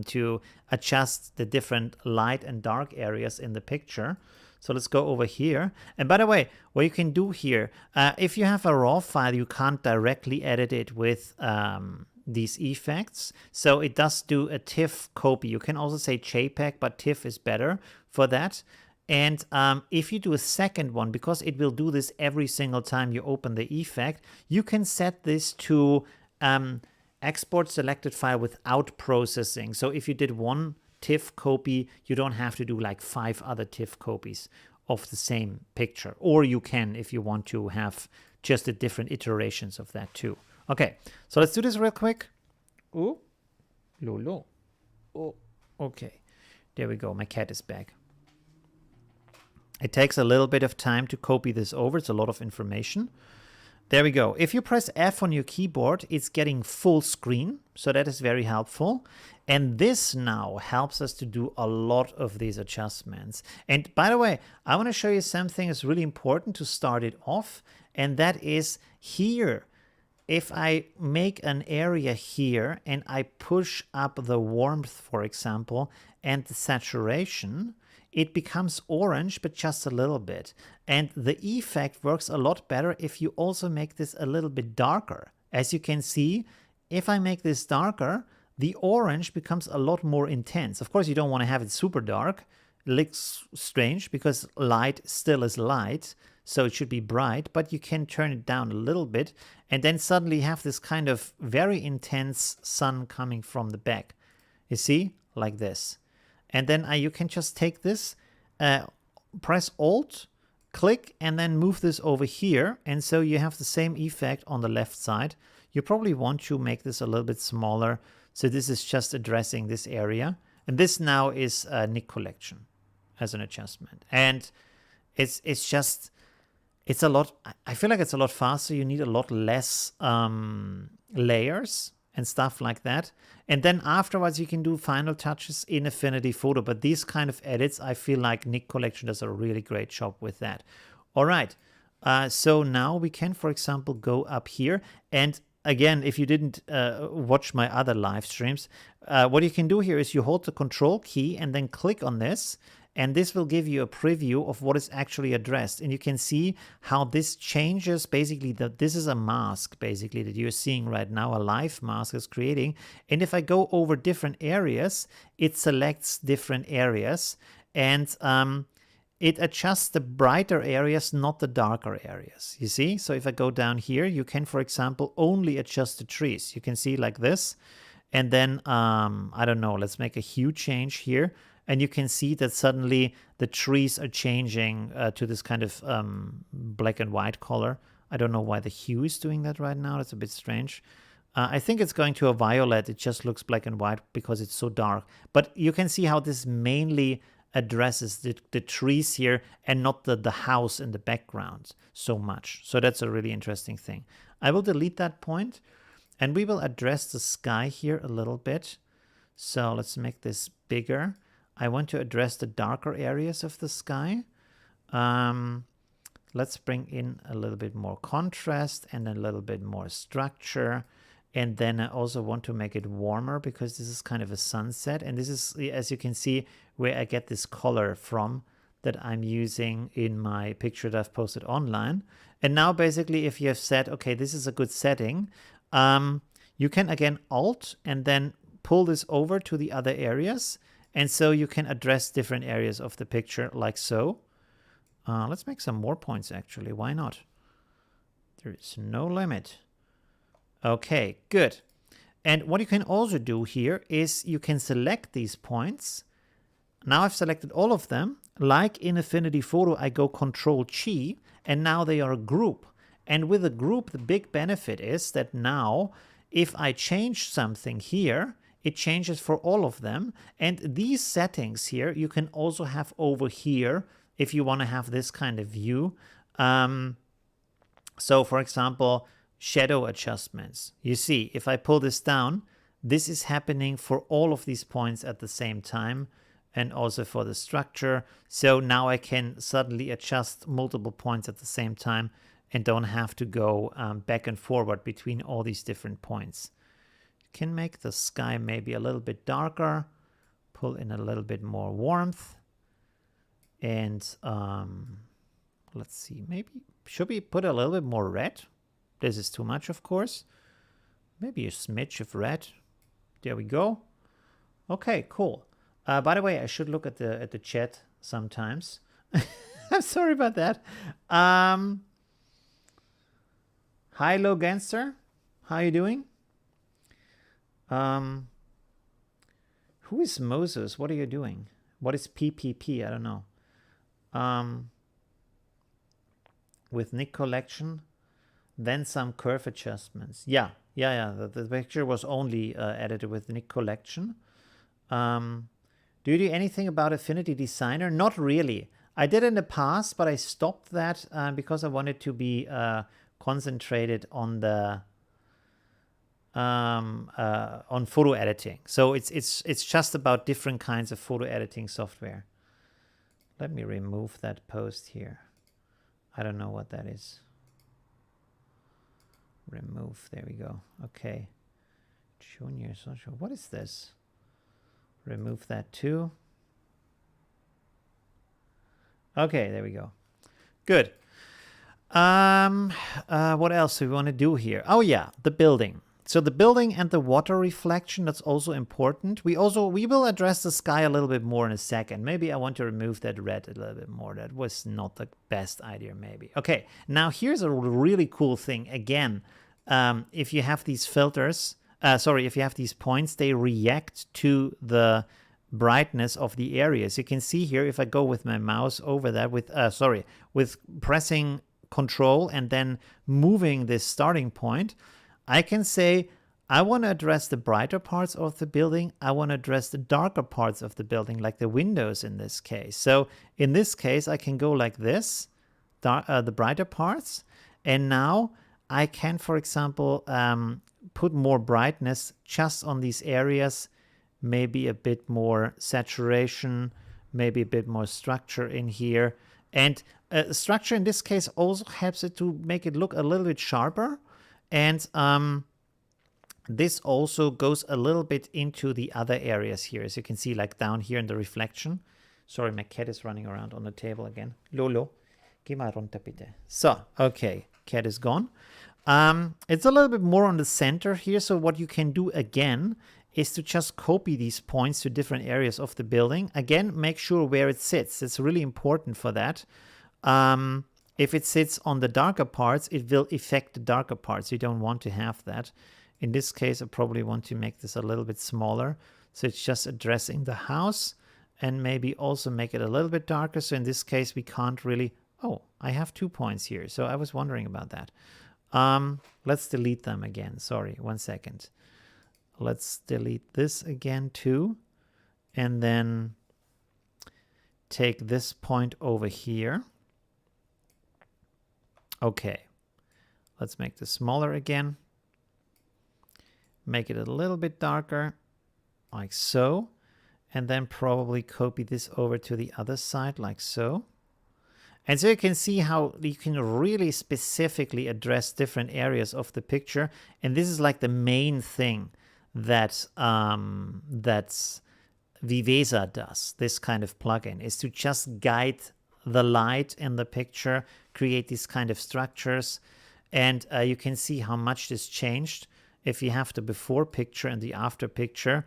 to adjust the different light and dark areas in the picture. So let's go over here. And by the way, what you can do here, if you have a raw file, you can't directly edit it with these effects. So it does do a TIFF copy. You can also say JPEG, but TIFF is better for that. And if you do a second one, because it will do this every single time you open the effect, you can set this to export selected file without processing. So if you did one TIFF copy, you don't have to do like 5 other TIFF copies of the same picture. Or you can if you want to have just the different iterations of that too. Okay, so let's do this real quick. Oh, Lolo. Oh, okay. There we go. My cat is back. It takes a little bit of time to copy this over. It's a lot of information. There we go. If you press F on your keyboard, it's getting full screen. So that is very helpful. And this now helps us to do a lot of these adjustments. And by the way, I want to show you something that's really important to start it off. And that is here. If I make an area here and I push up the warmth, for example, and the saturation, it becomes orange, but just a little bit. And the effect works a lot better if you also make this a little bit darker. As you can see, if I make this darker, the orange becomes a lot more intense. Of course, you don't want to have it super dark. It looks strange because light still is light, so it should be bright, but you can turn it down a little bit, and then suddenly you have this kind of very intense sun coming from the back. You see? Like this. And then you can just take this, press Alt, click, and then move this over here. And so you have the same effect on the left side. You probably want to make this a little bit smaller. So this is just addressing this area. And this now is Nik Collection as an adjustment. And it's a lot, I feel like it's a lot faster. You need a lot less layers and stuff like that. And then afterwards, you can do final touches in Affinity Photo. But these kind of edits, I feel like Nik Collection does a really great job with that. All right. So now we can, for example, go up here. And again, if you didn't watch my other live streams, what you can do here is you hold the Control key and then click on this. And this will give you a preview of what is actually addressed. And you can see how this changes. Basically, this is a mask, basically, that you're seeing right now. A live mask is creating. And if I go over different areas, it selects different areas. And it adjusts the brighter areas, not the darker areas. You see? So if I go down here, you can, for example, only adjust the trees. You can see like this. And then, I don't know, let's make a hue change here. And you can see that suddenly the trees are changing to this kind of black and white color. I don't know why the hue is doing that right now. That's a bit strange. I think it's going to a violet. It just looks black and white because it's so dark. But you can see how this mainly addresses the trees here and not the house in the background so much. So that's a really interesting thing. I will delete that point, and we will address the sky here a little bit. So let's make this bigger. I want to address the darker areas of the sky. Let's bring in a little bit more contrast and a little bit more structure. And then I also want to make it warmer because this is kind of a sunset. And this is, as you can see, where I get this color from that I'm using in my picture that I've posted online. And now basically if you have said, okay, this is a good setting, you can again Alt and then pull this over to the other areas. And so you can address different areas of the picture like so. Let's make some more points actually. Why not? There is no limit. Okay, good. And what you can also do here is you can select these points. Now I've selected all of them. Like in Affinity Photo, I go Control-G, and now they are a group. And with a group, the big benefit is that now, if I change something here, it changes for all of them. And these settings here, you can also have over here if you want to have this kind of view. So for example, shadow adjustments. You see, if I pull this down, this is happening for all of these points at the same time, and also for the structure. So now I can suddenly adjust multiple points at the same time and don't have to go back and forward between all these different points. You can make the sky maybe a little bit darker, pull in a little bit more warmth, and let's see, maybe should we put a little bit more red? This is too much, of course. Maybe a smidge of red. There we go. Okay, cool. By the way, I should look at the chat sometimes. I'm sorry about that. Hi, Loganster. How are you doing? Who is Moses? What are you doing? What is PPP? I don't know. With Nick Collection, then some curve adjustments. Yeah. The picture was only edited with Nick Collection. Do you do anything about Affinity Designer? Not really. I did in the past, but I stopped that because I wanted to be concentrated on the on photo editing. So it's just about different kinds of photo editing software. Let me remove that post here. I don't know what that is. Remove. There we go. Okay. Junior social. What is this? Remove that too. Okay, there we go. Good. What else do we want to do here? Oh yeah, the building. So the building and the water reflection, that's also important. We will address the sky a little bit more in a second. Maybe I want to remove that red a little bit more. That was not the best idea, maybe. Okay, now here's a really cool thing. Again, if you have these filters, if you have these points, they react to the brightness of the areas. You can see here, if I go with my mouse over that with pressing Control and then moving this starting point, I can say, I want to address the brighter parts of the building. I want to address the darker parts of the building, like the windows in this case. So in this case, I can go like this, the brighter parts. And now I can, for example, put more brightness just on these areas, maybe a bit more saturation, maybe a bit more structure in here. And structure in this case also helps it to make it look a little bit sharper. And this also goes a little bit into the other areas here, as you can see, like down here in the reflection. Sorry, my cat is running around on the table again. Lolo, geh mal runter bitte. So, okay, cat is gone. It's a little bit more on the center here. So what you can do again is to just copy these points to different areas of the building. Again, make sure where it sits. It's really important for that. If it sits on the darker parts, it will affect the darker parts. You don't want to have that. In this case, I probably want to make this a little bit smaller. So it's just addressing the house and maybe also make it a little bit darker. So in this case, we can't really... Oh, I have 2 points here. So I was wondering about that. Let's delete them again. Sorry, 1 second. Let's delete this again too. And then take this point over here. Okay, let's make this smaller again. Make it a little bit darker, like so. And then probably copy this over to the other side, like so. And so you can see how you can really specifically address different areas of the picture. And this is like the main thing that that's Viveza does, this kind of plugin, is to just guide the light in the picture, create these kind of structures. And you can see how much this changed. If you have the before picture and the after picture,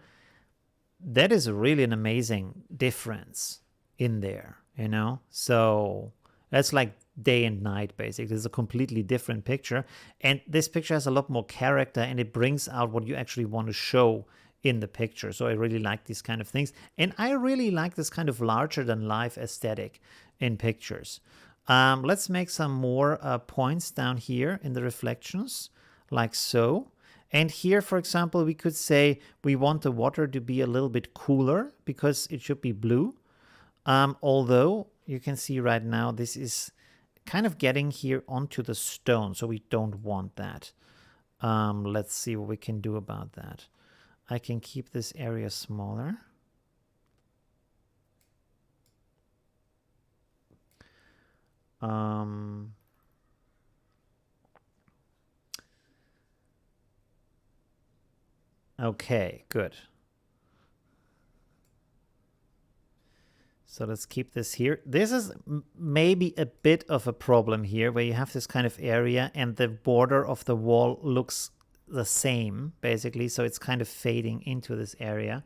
that is really an amazing difference in there, you know? So that's like day and night, basically. It's a completely different picture. And this picture has a lot more character, and it brings out what you actually want to show in the picture. So I really like these kind of things. And I really like this kind of larger than life aesthetic in pictures. Let's make some more points down here in the reflections, like so. And here, for example, we could say we want the water to be a little bit cooler because it should be blue. Although you can see right now, this is kind of getting here onto the stone. So we don't want that. Let's see what we can do about that. I can keep this area smaller. Okay, good. So let's keep this here. This is maybe a bit of a problem here where you have this kind of area and the border of the wall looks the same, basically. So it's kind of fading into this area.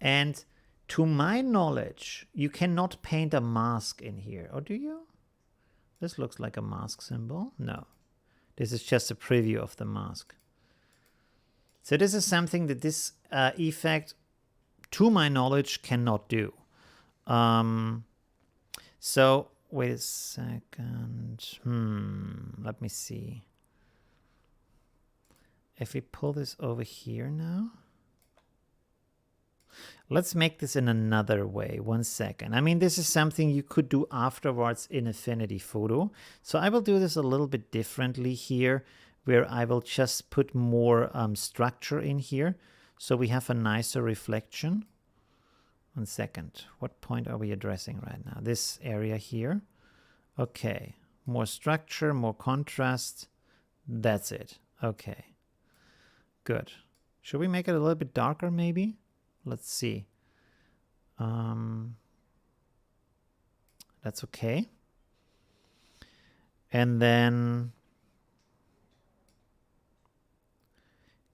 And to my knowledge, you cannot paint a mask in here. Or do you? This looks like a mask symbol. No, this is just a preview of the mask. So this is something that this effect, to my knowledge, cannot do. So wait a second. Let me see. If we pull this over here now, let's make this in another way. 1 second. I mean, this is something you could do afterwards in Affinity Photo. So I will do this a little bit differently here, where I will just put more structure in here. So we have a nicer reflection. 1 second. What point are we addressing right now? This area here. Okay. More structure, more contrast. That's it. Okay. Good. Should we make it a little bit darker maybe? Let's see. That's okay. And then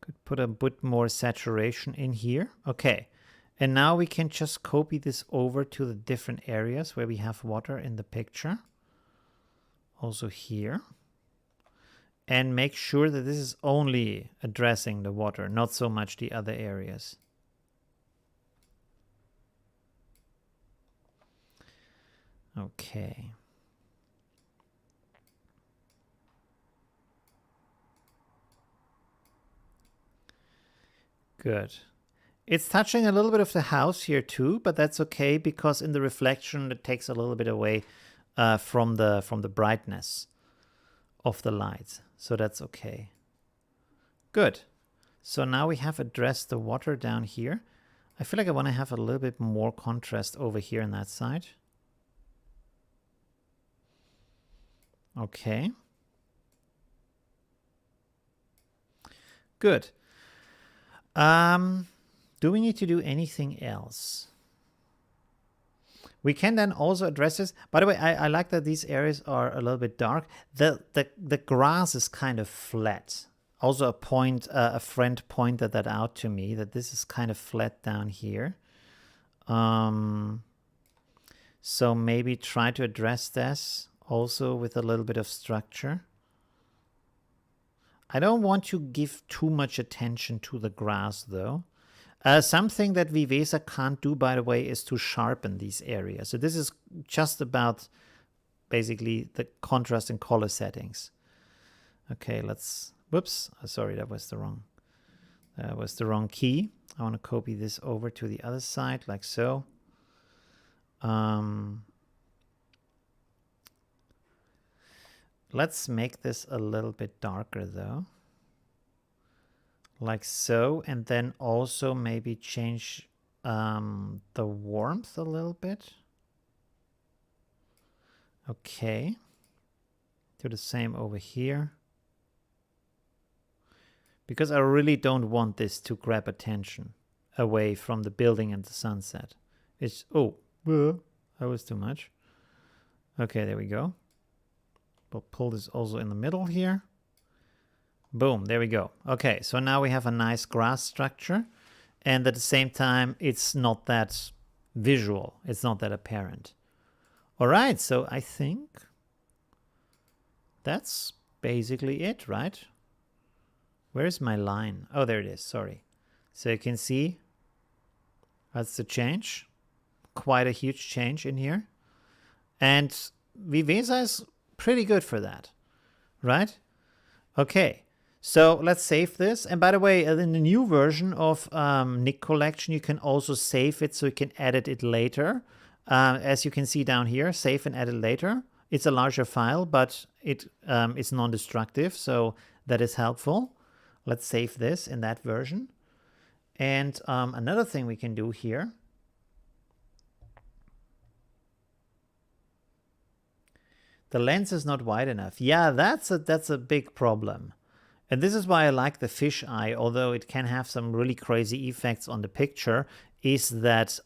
could put a bit more saturation in here. Okay. And now we can just copy this over to the different areas where we have water in the picture. Also here. And make sure that this is only addressing the water, not so much the other areas. Okay. Good. It's touching a little bit of the house here too, but that's okay because in the reflection it takes a little bit away from the brightness of the light. So that's okay. Good. So now we have addressed the water down here. I feel like I want to have a little bit more contrast over here on that side. Okay. Good. Do we need to do anything else? We can then also address this. By the way, I like that these areas are a little bit dark. The grass is kind of flat. Also a friend pointed that out to me, that this is kind of flat down here. So maybe try to address this also with a little bit of structure. I don't want to give too much attention to the grass though. Something that Viveza can't do, by the way, is to sharpen these areas. So this is just about basically the contrast and color settings. Okay, let's, whoops, sorry, that was the wrong key. I want to copy this over to the other side like so. Let's make this a little bit darker though. Like so, and then also maybe change the warmth a little bit. Okay. Do the same over here. Because I really don't want this to grab attention away from the building and the sunset. It's, oh, that was too much. Okay, there we go. We'll pull this also in the middle here. Boom, there we go. Okay, so now we have a nice grass structure. And at the same time, it's not that visual. It's not that apparent. All right, so I think that's basically it, right? Where's my line? Oh, there it is. Sorry. So you can see that's the change. Quite a huge change in here. And Viveza is pretty good for that, right? Okay. So let's save this. And by the way, in the new version of Nick Collection, you can also save it so you can edit it later. As you can see down here, save and edit later. It's a larger file, but it is non-destructive, so that is helpful. Let's save this in that version. And another thing we can do here. The lens is not wide enough. Yeah, that's a big problem. And this is why I like the fisheye, although it can have some really crazy effects on the picture, is that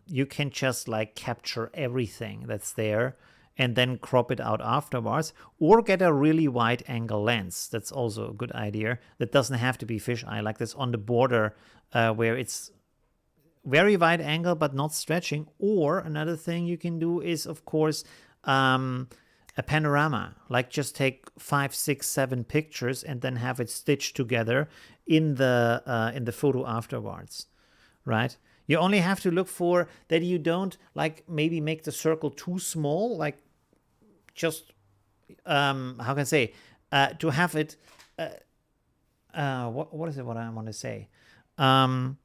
you can just like capture everything that's there and then crop it out afterwards, or get a really wide angle lens. That's also a good idea. That doesn't have to be fisheye, like this on the border where it's very wide angle but not stretching. Or another thing you can do is, of course, a panorama, like just take 5, 6, 7 pictures and then have it stitched together in the photo afterwards, right? You only have to look for that you don't like maybe make the circle too small, like just how can I say to have it. What is it? What I want to say? In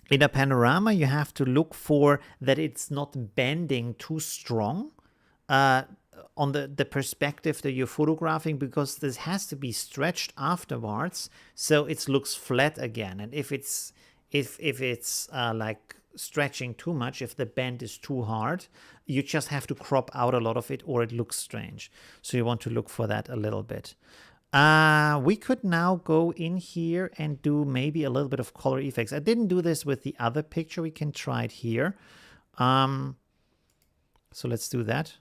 a panorama, you have to look for that it's not bending too strong. On the perspective that you're photographing, because this has to be stretched afterwards so it looks flat again. And if it's like stretching too much, if the bend is too hard, you just have to crop out a lot of it or it looks strange. So you want to look for that a little bit. We could now go in here and do maybe a little bit of color effects. I didn't do this with the other picture. We can try it here. So let's do that.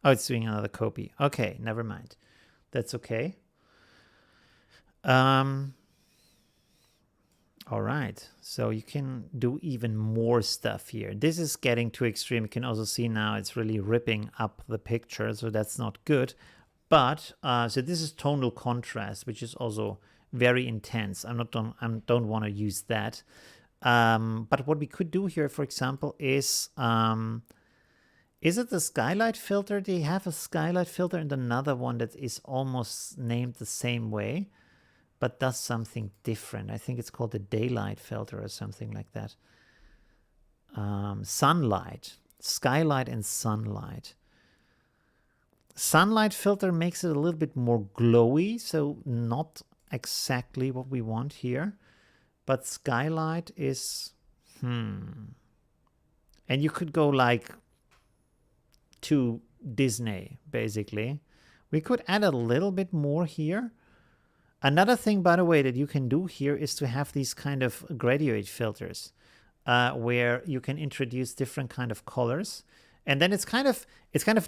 Oh, it's doing another copy. Okay, never mind. That's okay. All right, so you can do even more stuff here. This is getting too extreme. You can also see now it's really ripping up the picture, so that's not good. But so this is tonal contrast, which is also very intense. I don't want to use that. But what we could do here, for example, is it the Skylight Filter? They have a Skylight Filter and another one that is almost named the same way, but does something different. I think it's called the Daylight Filter or something like that. Sunlight. Skylight and Sunlight. Sunlight Filter makes it a little bit more glowy, so not exactly what we want here. But Skylight is... And you could go like... to Disney, basically. We could add a little bit more here. Another thing, by the way, that you can do here is to have these kind of graduate filters where you can introduce different kind of colors. And then it's kind of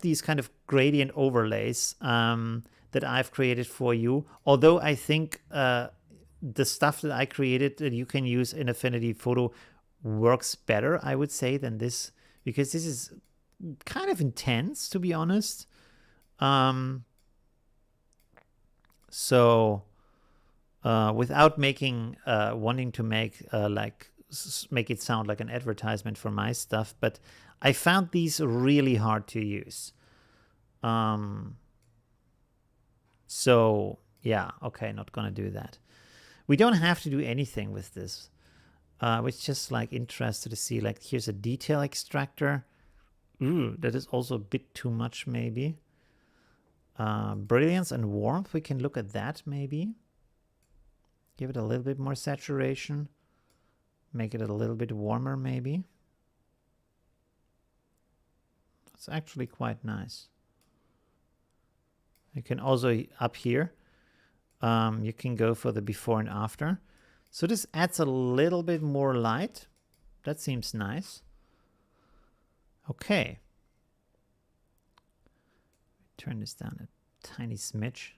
these kind of gradient overlays that I've created for you. Although I think the stuff that I created that you can use in Affinity Photo works better, I would say, than this, because this is kind of intense, to be honest. So without making wanting to make make it sound like an advertisement for my stuff, but I found these really hard to use. So yeah, okay, not gonna do that. We don't have to do anything with this. I was just like interested to see, like, here's a detail extractor. Ooh, that is also a bit too much, maybe. Brilliance and warmth, we can look at that, maybe. Give it a little bit more saturation. Make it a little bit warmer, maybe. It's actually quite nice. You can also, up here, you can go for the before and after. So this adds a little bit more light. That seems nice. Okay. Turn this down a tiny smidge.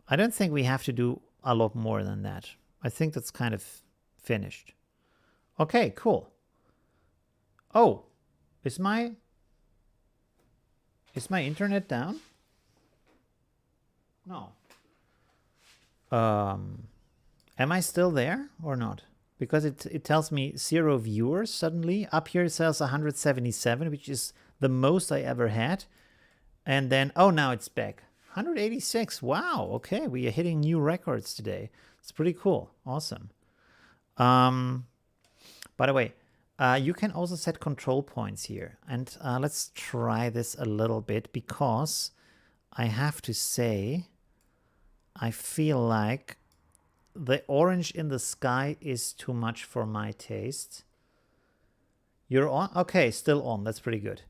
I don't think we have to do a lot more than that. I think that's kind of finished. Okay, cool. Oh, is my internet down? No. Am I still there or not? Because it tells me 0 viewers suddenly. Up here it says 177, which is the most I ever had. And then, oh, now it's back. 186. Wow. Okay, we are hitting new records today. It's pretty cool. Awesome. By the way, you can also set control points here. And let's try this a little bit, because I have to say, I feel like the orange in the sky is too much for my taste. You're on? Okay, still on. That's pretty good.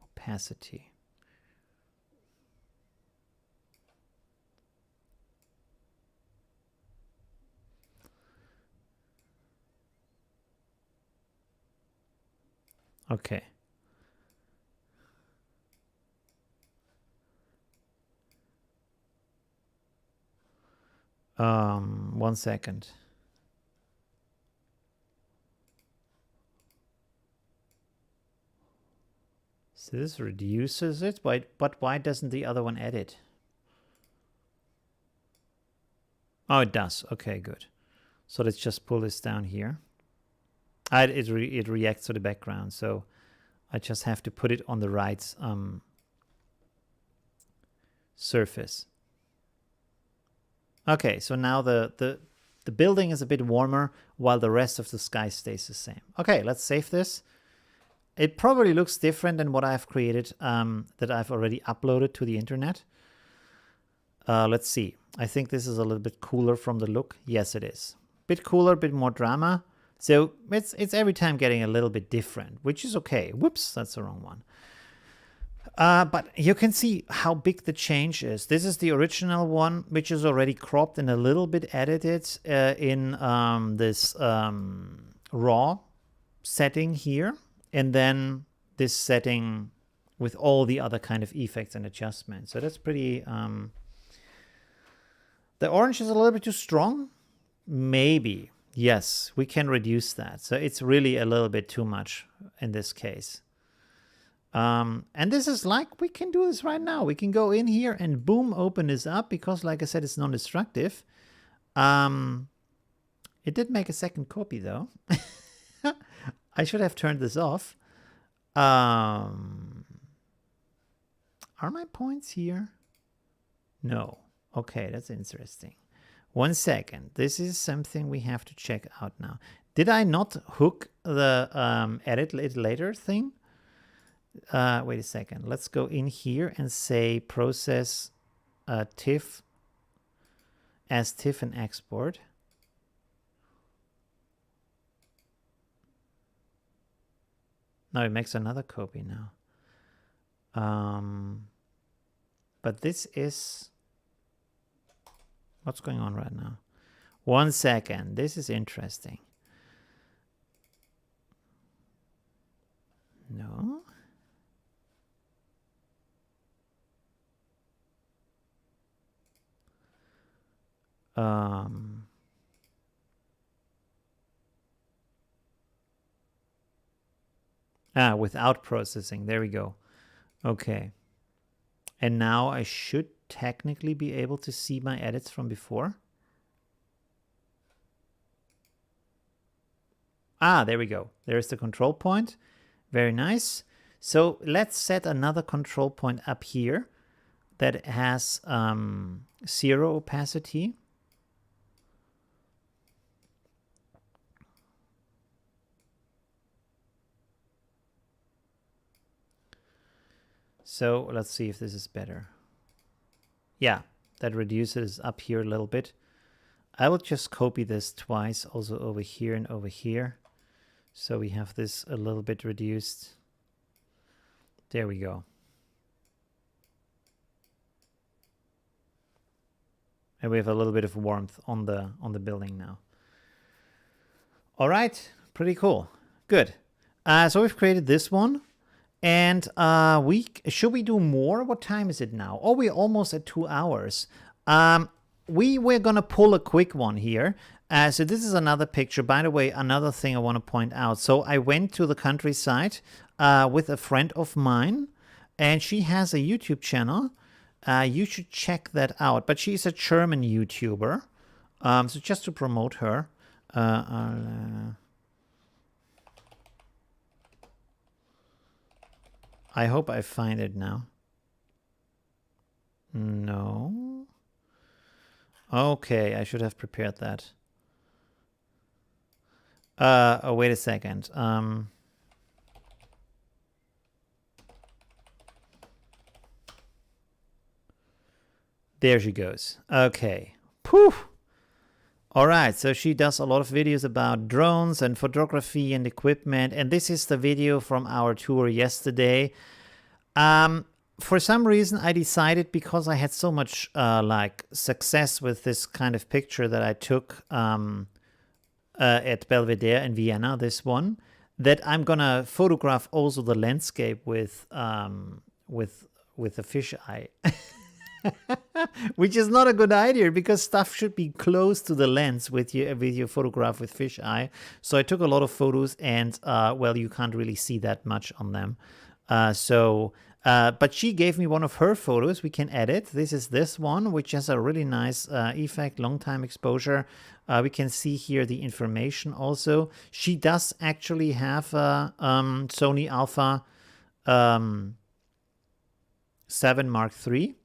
Opacity. Okay. 1 second. So this reduces it, but why doesn't the other one edit? Oh, it does. Okay, good. So let's just pull this down here. It reacts to the background, so I just have to put it on the right surface. Okay, so now the building is a bit warmer while the rest of the sky stays the same. Okay, let's save this. It probably looks different than what I've created that I've already uploaded to the internet. Let's see. I think this is a little bit cooler from the look. Yes, it is. Bit cooler, bit more drama. So it's every time getting a little bit different, which is okay. Whoops, that's the wrong one. But you can see how big the change is. This is the original one, which is already cropped and a little bit edited in this raw setting here. And then this setting with all the other kind of effects and adjustments. So that's pretty... The orange is a little bit too strong. Maybe. Yes, we can reduce that. So it's really a little bit too much in this case. And this is like, we can do this right now. We can go in here and boom, open this up because, like I said, it's non-destructive. It did make a second copy though. I should have turned this off. Are my points here? No. Okay, that's interesting. 1 second. This is something we have to check out now. Did I not hook the edit it later thing? Wait a second. Let's go in here and say process TIFF as TIFF and export. No, it makes another copy now. But this is... What's going on right now? 1 second. This is interesting. No. Without processing. There we go. Okay. And now I should technically be able to see my edits from before. There we go. There's the control point. Very nice. So let's set another control point up here. that has 0 opacity. So let's see if this is better. Yeah, that reduces up here a little bit. I will just copy this twice, also over here and over here. So we have this a little bit reduced. There we go. And we have a little bit of warmth on the building now. All right, pretty cool. Good. So we've created this one. And should we do more? What time is it now? Oh, we're almost at 2 hours. We're gonna pull a quick one here. So this is another picture. By the way, another thing I want to point out. So I went to the countryside with a friend of mine, and she has a YouTube channel. You should check that out. But she's a German YouTuber. So just to promote her, I hope I find it now. No. Okay, I should have prepared that. Oh, wait a second. There she goes. Okay. Poof. All right, so she does a lot of videos about drones and photography and equipment, and this is the video from our tour yesterday. For some reason, I decided, because I had so much like success with this kind of picture that I took at Belvedere in Vienna, this one, that I'm gonna photograph also the landscape with a fisheye. Which is not a good idea, because stuff should be close to the lens with your photograph with fisheye. So I took a lot of photos, and well, you can't really see that much on them. But she gave me one of her photos we can edit. This is this one, which has a really nice effect, long time exposure. We can see here the information also. She does actually have a Sony Alpha 7 Mark III.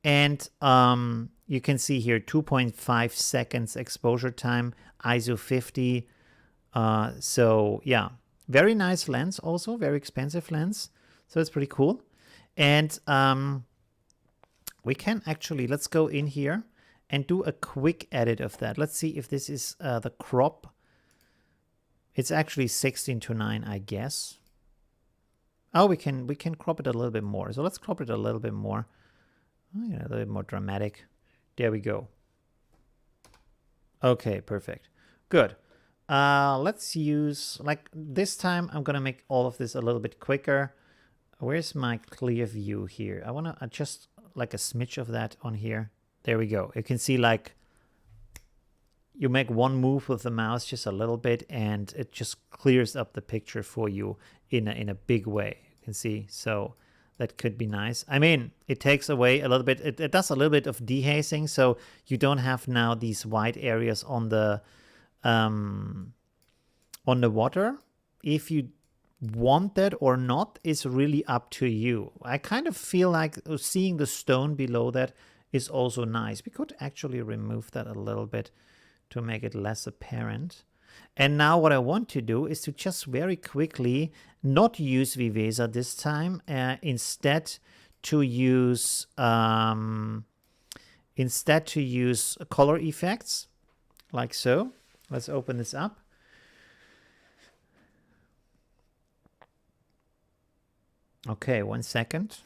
And you can see here 2.5 seconds exposure time, ISO 50. So yeah, very nice lens also, very expensive lens. So it's pretty cool. And we can actually, let's go in here and do a quick edit of that. Let's see if this is the crop. It's actually 16:9, I guess. Oh, we can crop it a little bit more. So let's crop it a little bit more. A little bit more dramatic. There we go. Okay, perfect. Good. Let's use, like this time, I'm going to make all of this a little bit quicker. Where's my clear view here? I want to adjust like a smidge of that on here. There we go. You can see like you make one move with the mouse just a little bit, and it just clears up the picture for you in a big way. You can see. So that could be nice. I mean, it takes away a little bit. It does a little bit of dehazing, so you don't have now these white areas on the water. If you want that or not is really up to you. I kind of feel like seeing the stone below that is also nice. We could actually remove that a little bit to make it less apparent. And now what I want to do is to just very quickly not use Viveza this time, instead to use color effects, like so. Let's open this up. Okay, 1 second.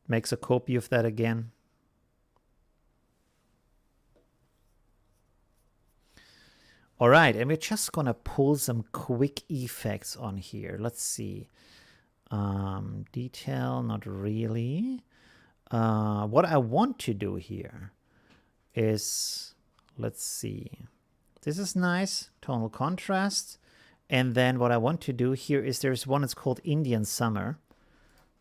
Makes a copy of that again. All right, and we're just gonna pull some quick effects on here. Let's see. Detail, not really. What I want to do here is, let's see. This is nice, tonal contrast. And then what I want to do here is there's one that's called Indian Summer.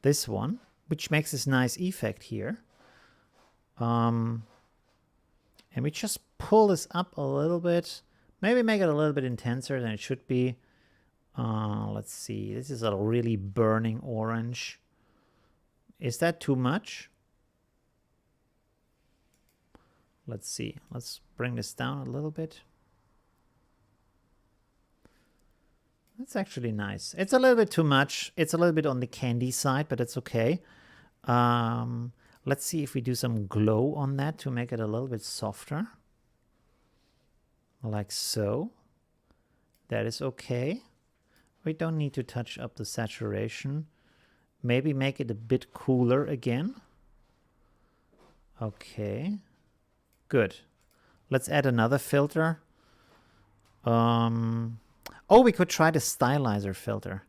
This one, which makes this nice effect here. And we just pull this up a little bit. Maybe make it a little bit intenser than it should be. Let's see. This is a really burning orange. Is that too much? Let's see. Let's bring this down a little bit. That's actually nice. It's a little bit too much. It's a little bit on the candy side, but it's okay. Let's see if we do some glow on that to make it a little bit softer. Like so. That is okay. We don't need to touch up the saturation. Maybe make it a bit cooler again. Okay. Good. Let's add another filter. Oh, we could try the stylizer filter.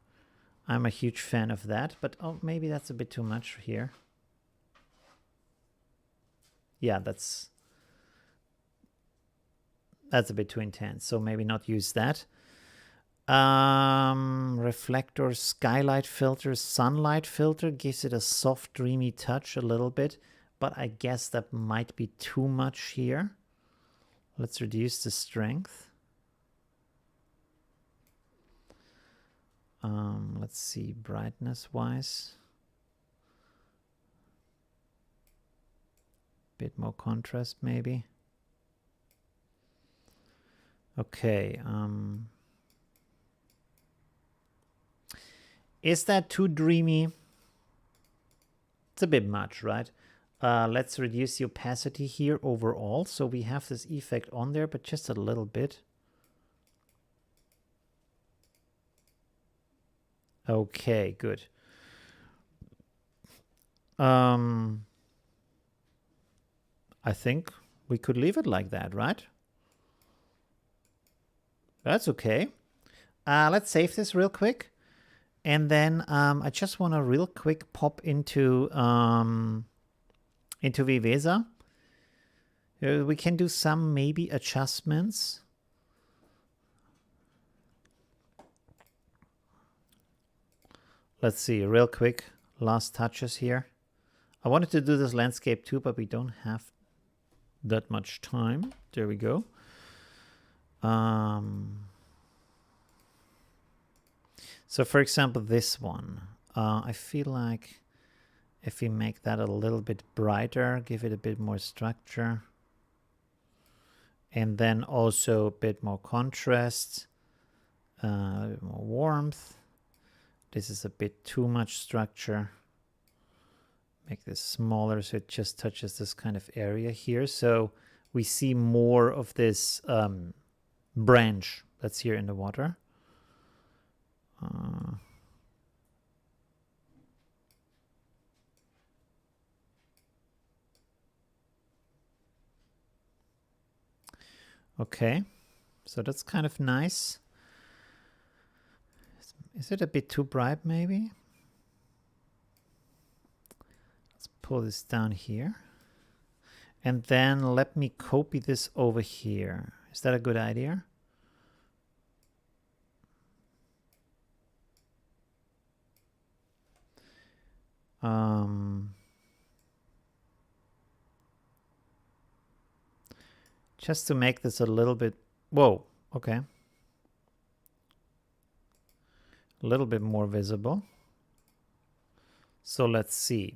I'm a huge fan of that, but oh, maybe that's a bit too much here. Yeah, that's a bit too intense, so maybe not use that. Reflector, skylight filter, sunlight filter gives it a soft, dreamy touch a little bit, but I guess that might be too much here. Let's reduce the strength. Let's see, brightness wise. Bit more contrast maybe. Okay. Is that too dreamy? It's a bit much, right? Let's reduce the opacity here overall. So we have this effect on there, but just a little bit. Okay, good. I think we could leave it like that, right? That's okay. Let's save this real quick. And then I just want to real quick pop into Viveza. We can do some maybe adjustments. Let's see, real quick, last touches here. I wanted to do this landscape too, but we don't have that much time. There we go. So for example, this one, I feel like if we make that a little bit brighter, give it a bit more structure, and then also a bit more contrast, a bit more warmth. This is a bit too much structure. Make this smaller so it just touches this kind of area here. So we see more of this branch that's here in the water. Okay, so that's kind of nice. Is it a bit too bright maybe? Let's pull this down here. And then let me copy this over here. Is that a good idea? Just to make this a little bit, whoa, okay. A little bit more visible. So let's see.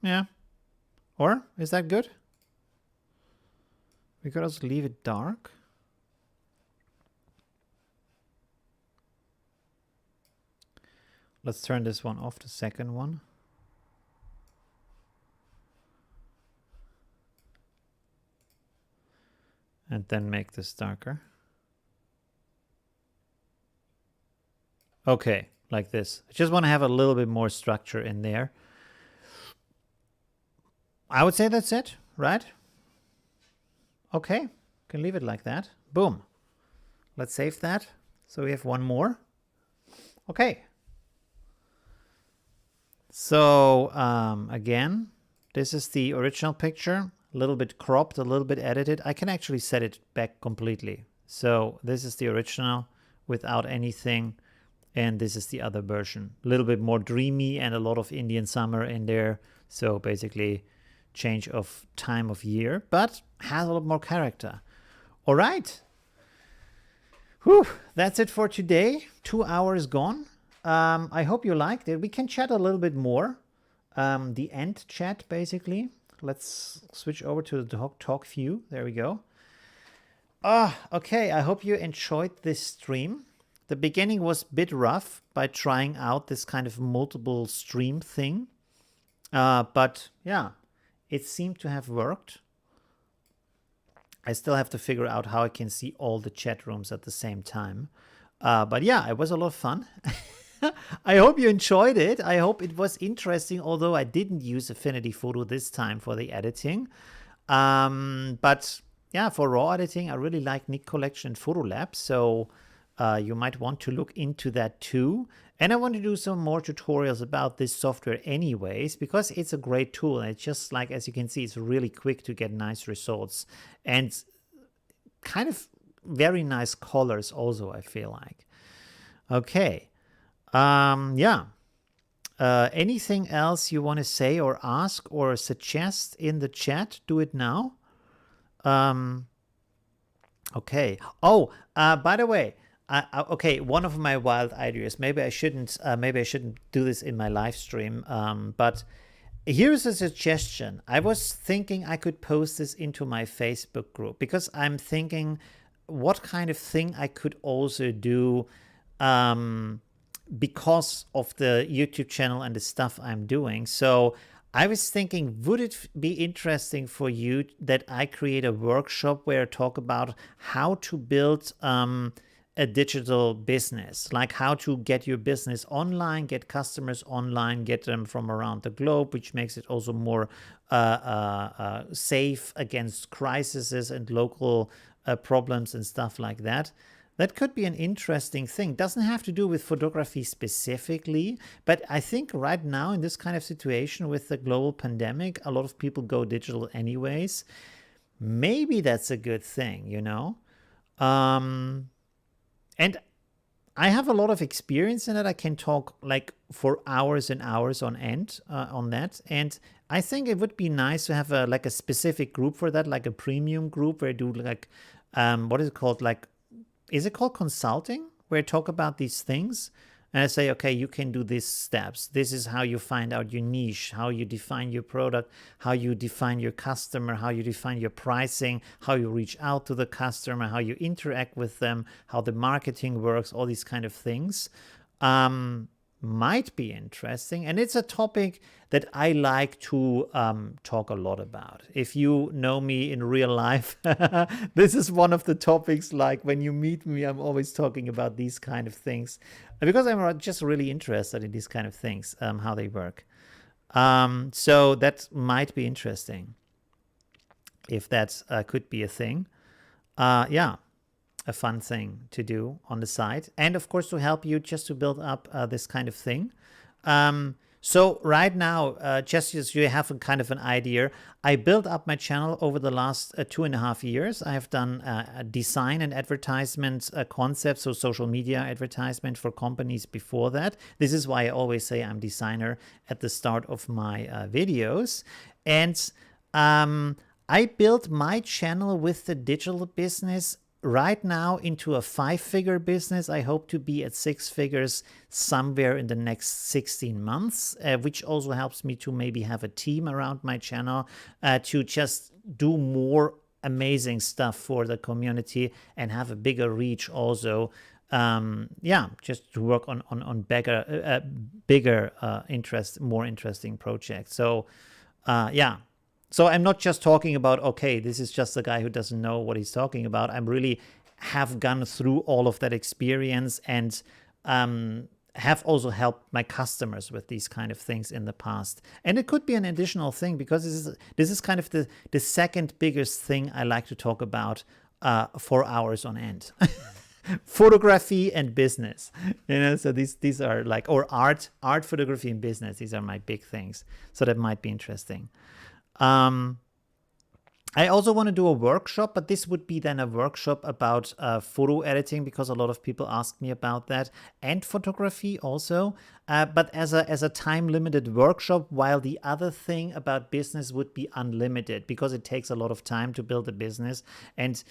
Yeah. Or is that good? We could also leave it dark. Let's turn this one off, the second one. And then make this darker. Okay, like this. I just want to have a little bit more structure in there. I would say that's it, right? Okay, can leave it like that. Boom. Let's save that. So we have one more. Okay. So again, this is the original picture. A little bit cropped, a little bit edited. I can actually set it back completely. So this is the original without anything. And this is the other version. A little bit more dreamy and a lot of Indian summer in there. So basically change of time of year, but has a lot more character. All right. Whew, that's it for today. 2 hours gone. I hope you liked it. We can chat a little bit more. The end chat, basically. Let's switch over to the talk view. There we go. Okay. I hope you enjoyed this stream. The beginning was a bit rough by trying out this kind of multiple stream thing. But yeah, it seemed to have worked. I still have to figure out how I can see all the chat rooms at the same time. But yeah, it was a lot of fun. I hope you enjoyed it. I hope it was interesting, although I didn't use Affinity Photo this time for the editing. But yeah, for raw editing, I really like Nik Collection and Photolab. So you might want to look into that too. And I want to do some more tutorials about this software anyways, because it's a great tool. And it's just like, as you can see, it's really quick to get nice results and kind of very nice colors also, I feel like. Okay. Yeah. Anything else you want to say or ask or suggest in the chat? Do it now. Okay. Oh, by the way, okay, one of my wild ideas. Maybe I shouldn't do this in my live stream. But here's a suggestion. I was thinking I could post this into my Facebook group because I'm thinking what kind of thing I could also do because of the YouTube channel and the stuff I'm doing. So I was thinking, would it be interesting for you that I create a workshop where I talk about how to build a digital business, like how to get your business online, get customers online, get them from around the globe, which makes it also more safe against crises and local problems and stuff like that. That could be an interesting thing. Doesn't have to do with photography specifically, but I think right now in this kind of situation with the global pandemic, a lot of people go digital anyways. Maybe that's a good thing, you know? And I have a lot of experience in it. I can talk like for hours and hours on end on that. And I think it would be nice to have a specific group for that, like a premium group where I do like, what is it called? Like, is it called consulting? Where I talk about these things and I say, okay, you can do these steps. This is how you find out your niche, how you define your product, how you define your customer, how you define your pricing, how you reach out to the customer, how you interact with them, how the marketing works, all these kind of things. Might be interesting. And it's a topic that I like to talk a lot about. If you know me in real life, this is one of the topics, like when you meet me, I'm always talking about these kind of things because I'm just really interested in these kind of things, how they work. So that might be interesting if that could be a thing. Yeah. A fun thing to do on the side, and of course to help you just to build up this kind of thing. So right now, just as you have a kind of an idea, I built up my channel over the last 2.5 years. I have done design and advertisement concepts, so social media advertisement for companies before that. This is why I always say I'm designer at the start of my videos. And I built my channel with the digital business right now into a 5-figure business. I hope to be at 6 figures somewhere in the next 16 months, which also helps me to maybe have a team around my channel to just do more amazing stuff for the community and have a bigger reach also. Yeah, just to work on bigger more interesting projects. So yeah. So I'm not just talking about, okay, this is just a guy who doesn't know what he's talking about. I'm really have gone through all of that experience and have also helped my customers with these kind of things in the past. And it could be an additional thing because this is kind of the second biggest thing I like to talk about for hours on end. Photography and business, you know, so these are like, or art, photography and business. These are my big things. So that might be interesting. I also want to do a workshop, but this would be then a workshop about photo editing because a lot of people ask me about that, and photography also, but as a time-limited workshop, while the other thing about business would be unlimited because it takes a lot of time to build a business. And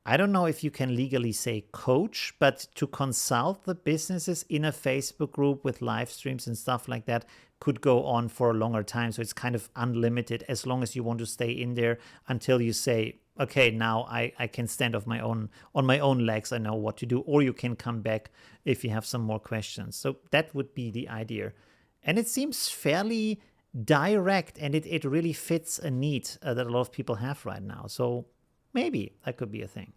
I don't know if you can legally say coach, but to consult the businesses in a Facebook group with live streams and stuff like that could go on for a longer time. So it's kind of unlimited as long as you want to stay in there until you say, okay, now I can stand on my own legs. I know what to do. Or you can come back if you have some more questions. So that would be the idea. And it seems fairly direct, and it really fits a need that a lot of people have right now. So maybe that could be a thing.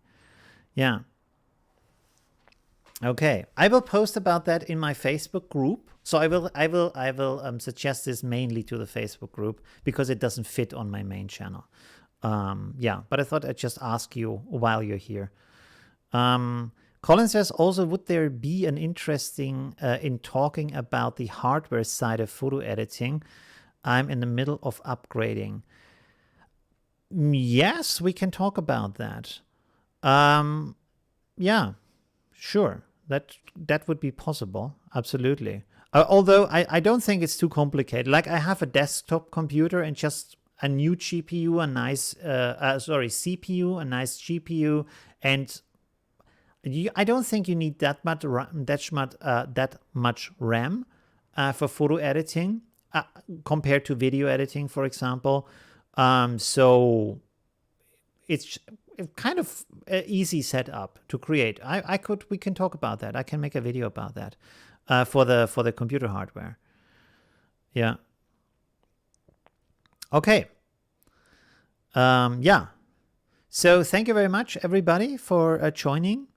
Yeah. Okay. I will post about that in my Facebook group. So I will suggest this mainly to the Facebook group because it doesn't fit on my main channel. Yeah, but I thought I'd just ask you while you're here. Colin says also, would there be an interesting in talking about the hardware side of photo editing? I'm in the middle of upgrading. Yes, we can talk about that. Yeah, sure. That would be possible. Absolutely. Although I don't think it's too complicated. Like I have a desktop computer and just a new GPU, a nice CPU, a nice GPU, and I don't think you need that much RAM for photo editing compared to video editing, for example. So it's kind of an easy setup to create. We can talk about that. I can make a video about that for the computer hardware. Yeah. Okay. Yeah. So thank you very much, everybody, for joining.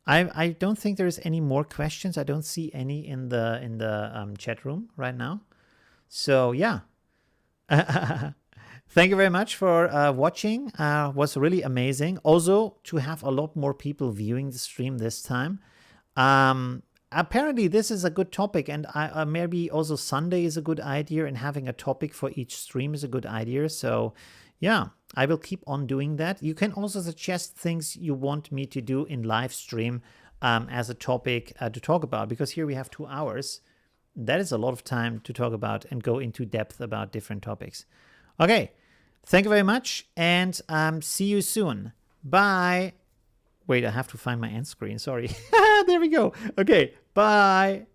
I don't think there's any more questions. I don't see any in the chat room right now. So yeah. Thank you very much for watching. Was really amazing. Also, to have a lot more people viewing the stream this time. Apparently, this is a good topic, and maybe also Sunday is a good idea, and having a topic for each stream is a good idea. So yeah, I will keep on doing that. You can also suggest things you want me to do in live stream as a topic to talk about, because here we have 2 hours. That is a lot of time to talk about and go into depth about different topics. Okay, thank you very much, and see you soon. Bye. Wait, I have to find my end screen. Sorry. There we go. Okay, bye.